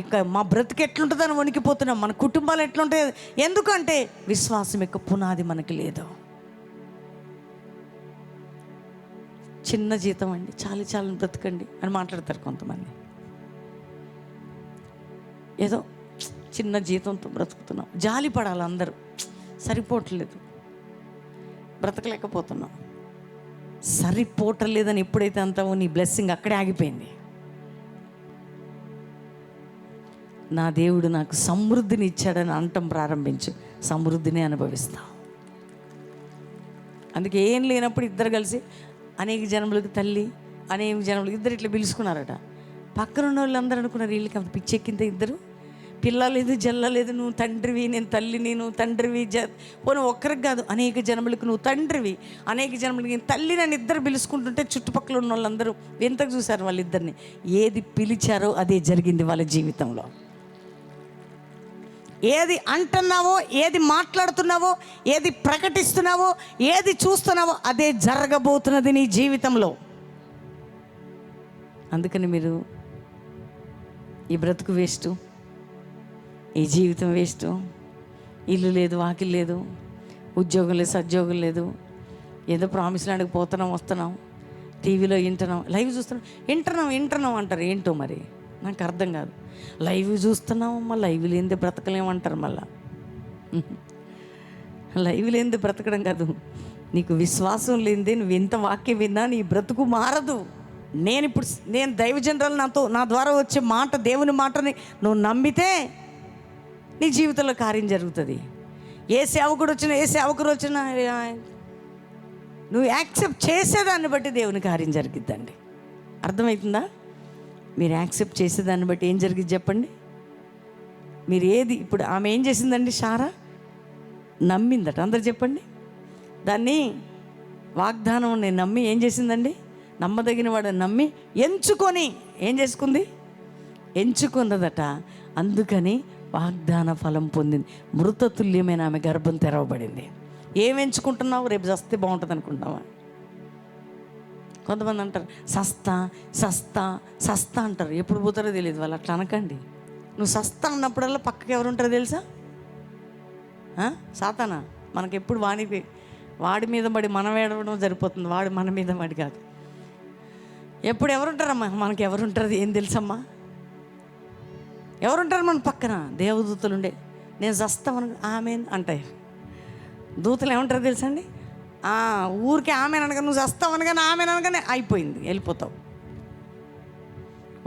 ఇక మా బ్రతికి ఎట్లుంటుందని వణికిపోతున్నాం, మన కుటుంబాలు ఎట్లుంటాయి. ఎందుకంటే విశ్వాసం యొక్క పునాది మనకి లేదు. చిన్న జీతం అండి, చాలు బ్రతకండి అని మాట్లాడతారు కొంతమంది. ఏదో చిన్న జీతంతో బ్రతుకుతున్నాం, జాలి పడాలి అందరూ, సరిపోవట్లేదు, బ్రతకలేకపోతున్నాం. సరిపోవట్లేదని ఎప్పుడైతే అంతావో నీ బ్లెస్సింగ్ అక్కడే ఆగిపోయింది. నా దేవుడు నాకు సమృద్ధిని ఇచ్చాడని అంటం ప్రారంభించు, సమృద్ధిని అనుభవిస్తావు. అందుకే ఏం లేనప్పుడు ఇద్దరు కలిసి అనేక జనములకు తల్లి, అనేక జనములకు ఇద్దరు ఇట్లా పిలుచుకున్నారట. పక్కన ఉన్న వాళ్ళందరూ అనుకున్నారు వీళ్ళకి అంత పిచ్చెక్కింత ఇద్దరు, పిల్ల లేదు, జల్ల లేదు, నువ్వు తండ్రివి, నేను తల్లిని, నువ్వు తండ్రివి. పోనీ ఒక్కరికి కాదు, అనేక జనములకు నువ్వు తండ్రివి, అనేక జనములకి నేను తల్లి అని ఇద్దరు పిలుచుకుంటుంటే చుట్టుపక్కల ఉన్న వాళ్ళందరూ ఎంతకు చూశారు వాళ్ళిద్దరిని. ఏది పిలిచారో అదే జరిగింది వాళ్ళ జీవితంలో. ఏది అంటున్నావో, ఏది మాట్లాడుతున్నావో, ఏది ప్రకటిస్తున్నావో, ఏది చూస్తున్నావో అదే జరగబోతున్నది నీ జీవితంలో. అందుకని మీరు ఈ బ్రతుకు వేస్ట్, ఈ జీవితం వేస్ట్, ఇల్లు లేదు, వాకిలు లేదు, ఉద్యోగం లేదు, సద్యోగం లేదు, ఏదో ప్రామిస్లాండ్కి పోతున్నాం, వస్తున్నాం, టీవీలో వింటున్నాం, లైవ్ చూస్తున్నాం, వింటున్నాం అంటారు. ఏంటో మరి నాకు అర్థం కాదు. లైవ్ చూస్తున్నాం, మళ్ళీ లైవ్ లేనిదే బ్రతకలేమంటారు. మళ్ళీ లైవ్ లేనిదే బ్రతకడం కాదు, నీకు విశ్వాసం లేనిదే నువ్వు ఎంత వాక్యం విన్నా నీ బ్రతుకు మారదు. నేను దైవజనరాలు నా ద్వారా వచ్చే మాట, దేవుని మాటని నువ్వు నమ్మితే నీ జీవితంలో కార్యం జరుగుతుంది. ఏ సేవకుడు వచ్చినా నువ్వు యాక్సెప్ట్ చేసేదాన్ని బట్టి దేవుని కార్యం జరిగిద్దండి. అర్థమవుతుందా? మీరు యాక్సెప్ట్ చేసేదాన్ని బట్టి ఏం జరిగింది చెప్పండి. మీరు ఏది ఇప్పుడు ఆమె ఏం చేసిందండి? సారా నమ్మిందట. అందరు చెప్పండి. దాన్ని వాగ్దానం నేను నమ్మి ఏం చేసిందండి? నమ్మదగిన వాడని నమ్మి ఎంచుకొని ఏం చేసుకుంది? ఎంచుకున్నదట. అందుకని వాగ్దాన ఫలం పొందింది. మృతతుల్యమైన ఆమె గర్భం తెరవబడింది. ఏం ఎంచుకుంటున్నావు? రేపు చస్తే బాగుంటుంది అనుకుంటున్నావా? కొంతమంది అంటారు సస్తా అంటారు. ఎప్పుడు పోతారో తెలియదు వాళ్ళు. అట్లా అనకండి. నువ్వు సస్తా అన్నప్పుడల్లా పక్కకి ఎవరు ఉంటారో తెలుసా? సాతానా. మనకెప్పుడు వాడి మీద పడి మనం ఏడవడం సరిపోతుంది. వాడు మన మీద పడి కాదు. ఎప్పుడు ఎవరుంటారమ్మా? మనకి ఎవరుంటారు ఏం తెలుసమ్మా? ఎవరుంటారు మన పక్కన? దేవదూతలుండే. నేను చస్తామను ఆమె అంటాయి. దూతలు ఏమంటారు తెలుసా అండి? ఊరికే ఆమె అనగా నువ్వు చస్తావు అనగానే ఆమె అనగానే అయిపోయింది, వెళ్ళిపోతావు.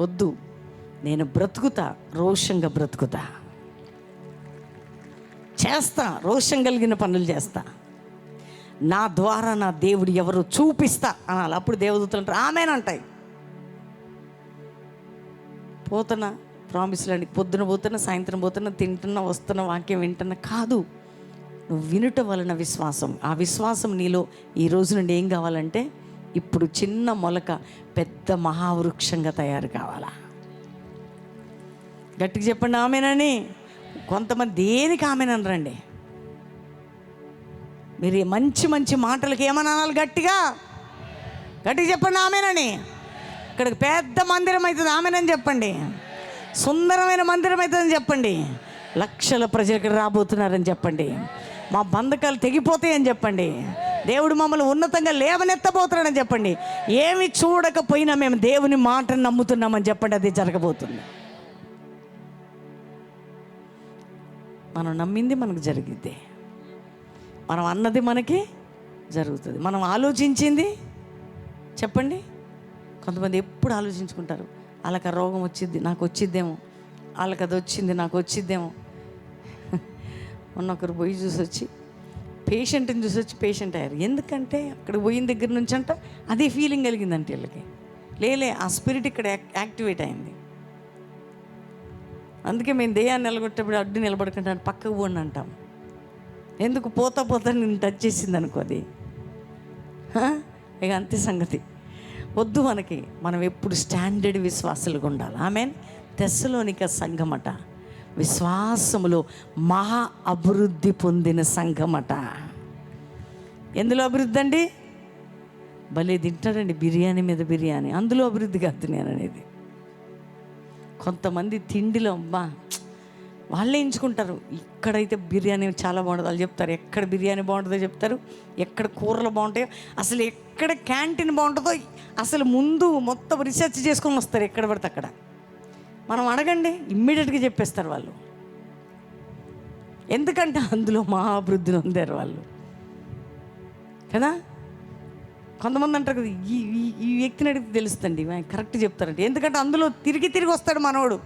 వద్దు, నేను బ్రతుకుతా, రోషంగా బ్రతుకుతా, చేస్తా, రోషం కలిగిన పనులు చేస్తా, నా ద్వారా నా దేవుడు ఎవరు చూపిస్తా అనాలి. అప్పుడు దేవదూతలు అంటారు ఆమెనంటాయి. పోతున్నా ప్రామిస్లాంటి పొద్దున పోతున్నా, సాయంత్రం పోతున్నా, తింటున్నా, వస్తున్నా, వాక్యం వింటున్నా కాదు. నువ్వు వినుట వలన విశ్వాసం. ఆ విశ్వాసం నీలో ఈ రోజు నుండి ఏం కావాలంటే ఇప్పుడు చిన్న మొలక పెద్ద మహావృక్షంగా తయారు కావాలా? గట్టిగా చెప్పండి ఆమెనని. కొంతమంది దేనికి ఆమెననరండి. మీరు మంచి మంచి మాటలకి ఏమని అనాలి? గట్టిగా చెప్పండి ఆమెనని. ఇక్కడికి పెద్ద మందిరం అవుతుంది ఆమెనని చెప్పండి. సుందరమైన మందిరం అవుతుందని చెప్పండి. లక్షల ప్రజలు ఇక్కడ రాబోతున్నారని చెప్పండి. మా బంధకాలు తెగిపోతాయని చెప్పండి. దేవుడు మమ్మల్ని ఉన్నతంగా లేవనెత్తబోతున్నాడని చెప్పండి. ఏమి చూడకపోయినా మేము దేవుని మాటను నమ్ముతున్నామని చెప్పండి. అది జరగబోతుంది. మనం నమ్మింది మనకు జరిగిద్ది. మనం అన్నది మనకి జరుగుతుంది. మనం ఆలోచించింది చెప్పండి. కొంతమంది ఎప్పుడు ఆలోచించుకుంటారు, వాళ్ళకి ఆ రోగం వచ్చిద్ది, నాకు వచ్చిద్దేమో, వాళ్ళకి అది వచ్చింది, నాకు వచ్చిద్దేమో. మొన్న ఒకరు పోయి చూసొచ్చి పేషెంట్ని చూసొచ్చి పేషెంట్ అయ్యారు. ఎందుకంటే అక్కడ పోయిన దగ్గర నుంచి అంట అదే ఫీలింగ్ కలిగిందంటే వీళ్ళకి. లేలే, ఆ స్పిరిట్ ఇక్కడ యాక్టివేట్ అయింది. అందుకే మేము దెయ్యాన్ని నిలబెట్టేప్పుడు అడ్డు నిలబడకుండా పక్కకు పోండి అంటాం. ఎందుకు? పోతా నేను టచ్ చేసింది అనుకో, అది ఇక అంతే సంగతి. వద్దు మనకి. మనం ఎప్పుడు స్టాండర్డ్ విశ్వాసులుగా ఉండాలి. ఆమెన్. తెస్సలోనిక సంఘమట విశ్వాసములో మహా అభివృద్ధి పొందిన సంఘమట. ఎందులో అభివృద్ధి అండి? భలే తింటాడండి బిర్యానీ మీద బిర్యానీ. అందులో అభివృద్ధి కాదు నేను అనేది. కొంతమంది తిండిలో వాళ్ళే ఎంచుకుంటారు. ఇక్కడైతే బిర్యానీ చాలా బాగుంటుంది వాళ్ళు చెప్తారు. ఎక్కడ బిర్యానీ బాగుంటుందో చెప్తారు, ఎక్కడ కూరలు బాగుంటాయో, అసలు ఎక్కడ క్యాంటీన్ బాగుంటుందో అసలు ముందు మొత్తం రీసెర్చ్ చేసుకొని వస్తారు. ఎక్కడ పడితే అక్కడ. మనం అడగండి, ఇమ్మీడియట్గా చెప్పేస్తారు వాళ్ళు. ఎందుకంటే అందులో మహాభివృద్ధిని పొందారు వాళ్ళు కదా. కొంతమంది అంటారు కదా, ఈ వ్యక్తిని అడిగితే తెలుస్తుంది, కరెక్ట్ చెప్తారంటే. ఎందుకంటే అందులో తిరిగి వస్తాడు మనోడు.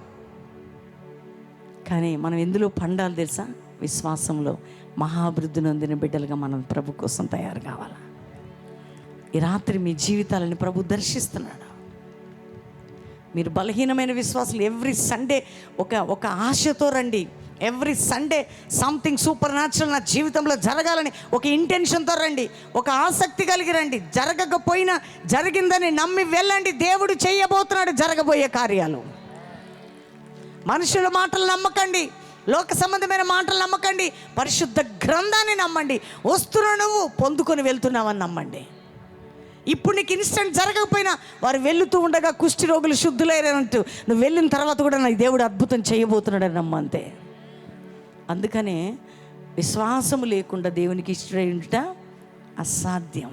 కానీ మనం ఎందులో పండాలి తెలుసా? విశ్వాసంలో మహాభివృద్ధి నొందిన బిడ్డలుగా మనం ప్రభు కోసం తయారు కావాలి. ఈ రాత్రి మీ జీవితాలని ప్రభు దర్శిస్తున్నాడు. మీరు బలహీనమైన విశ్వాసాలు ఎవ్రీ సండే ఒక ఆశతో రండి. Every Sunday something super natural నా జీవితంలో జరగాలని ఒక ఇంటెన్షన్తో రండి. ఒక ఆసక్తి కలిగి రండి. జరగకపోయినా జరిగిందని నమ్మి వెళ్ళండి. దేవుడు చేయబోతున్నాడు జరగబోయే కార్యాలు. మనుషుల మాటలు నమ్మకండి, లోక సంబంధమైన మాటలు నమ్మకండి, పరిశుద్ధ గ్రంథాన్ని నమ్మండి. వస్తున్నావు నువ్వు పొందుకొని వెళ్తున్నావని నమ్మండి. ఇప్పుడు నీకు ఇన్స్టెంట్ జరగకపోయినా వారు వెళుతూ ఉండగా కుష్టి రోగులు శుద్ధులైనట్టు నువ్వు వెళ్ళిన తర్వాత కూడా నాకు దేవుడు అద్భుతం చేయబోతున్నాడని నమ్మంతే. అందుకనే విశ్వాసము లేకుండా దేవునికి ఇష్టడై ఉండుట అసాధ్యం.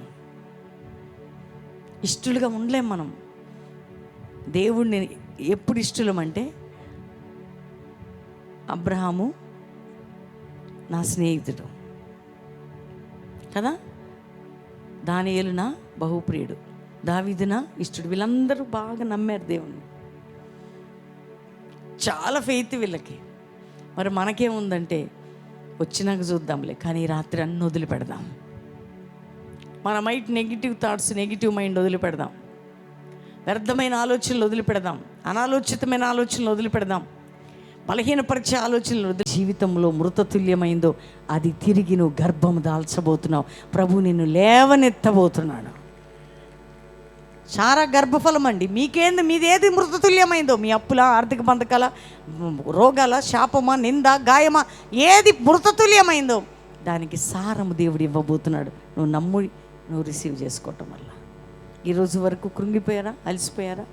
ఇష్టలుగా ఉండలేం మనం. దేవుడిని ఎప్పుడు ఇష్టలమంటే, అబ్రహాము నా స్నేహితుడు కదా, దానియేలునా బహుప్రియుడు, దావీదునా ఇష్టడు. వీళ్ళందరూ బాగా నమ్మారు దేవుణ్ణి, చాలా ఫెయిత్ వీళ్ళకి. మరి మనకేముందంటే వచ్చినాక చూద్దాంలే, కానీ ఈ రాత్రి అన్నీ వదిలిపెడదాం. మన mind negative thoughts, negative mind వదిలిపెడదాం. వ్యర్థమైన ఆలోచనలు వదిలిపెడదాం. అనాలోచితమైన ఆలోచనలు వదిలిపెడదాం. బలహీనపరిచే ఆలోచనలు జీవితంలో మృతతుల్యమైందో అది తిరిగి నువ్వు గర్భము దాల్చబోతున్నావు. ప్రభు నిన్ను లేవనెత్తబోతున్నాడు. చాలా గర్భఫలం అండి. మీకేంది, మీదేది మృతతుల్యమైందో, మీ అప్పుల, ఆర్థిక బంధకాల, రోగాల, శాపమా, నింద, గాయమా, ఏది మృతతుల్యమైందో దానికి సారము దేవుడు ఇవ్వబోతున్నాడు. నువ్వు నమ్ము, నువ్వు రిసీవ్ చేసుకోవటం వల్ల. ఈరోజు వరకు కృంగిపోయారా, అలసిపోయారా,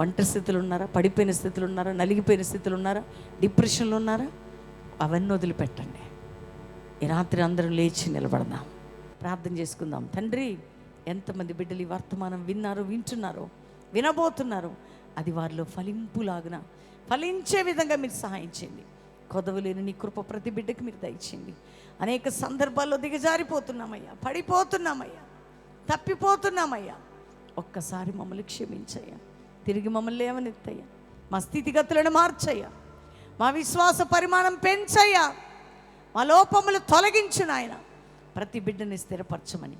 ఒంటరి స్థితిలో ఉన్నారా, పడిపోయిన స్థితిలో ఉన్నారా, నలిగిపోయిన స్థితిలో ఉన్నారా, డిప్రెషన్లో ఉన్నారా, అవన్నీ వదిలిపెట్టండి. ఈ రాత్రి అందరం లేచి నిలబడదాం, ప్రార్థన చేసుకుందాం. తండ్రి, ఎంతమంది బిడ్డలు ఈ వర్తమానం విన్నారో, వింటున్నారో, వినబోతున్నారు, అది వారిలో ఫలింపులాగున ఫలించే విధంగా మీరు సహాయం చేయండి. కొదవలేని నీ కృప ప్రతి బిడ్డకి మీరు దయచేయండి. అనేక సందర్భాల్లో దిగజారిపోతున్నామయ్యా, పడిపోతున్నామయ్యా, తప్పిపోతున్నామయ్యా. ఒక్కసారి మమ్మల్ని క్షమించయ్యా, తిరిగి మమ్మల్ని లేవనెత్తయ్యా, మా స్థితిగతులను మార్చయ్యా, మా విశ్వాస పరిమాణం పెంచయ్యా, మా లోపములు తొలగించు నాయన. ప్రతి బిడ్డని స్థిరపరచమని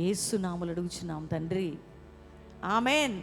యేసు నామములో అడుగుచున్నాం తండ్రి, ఆమేన్.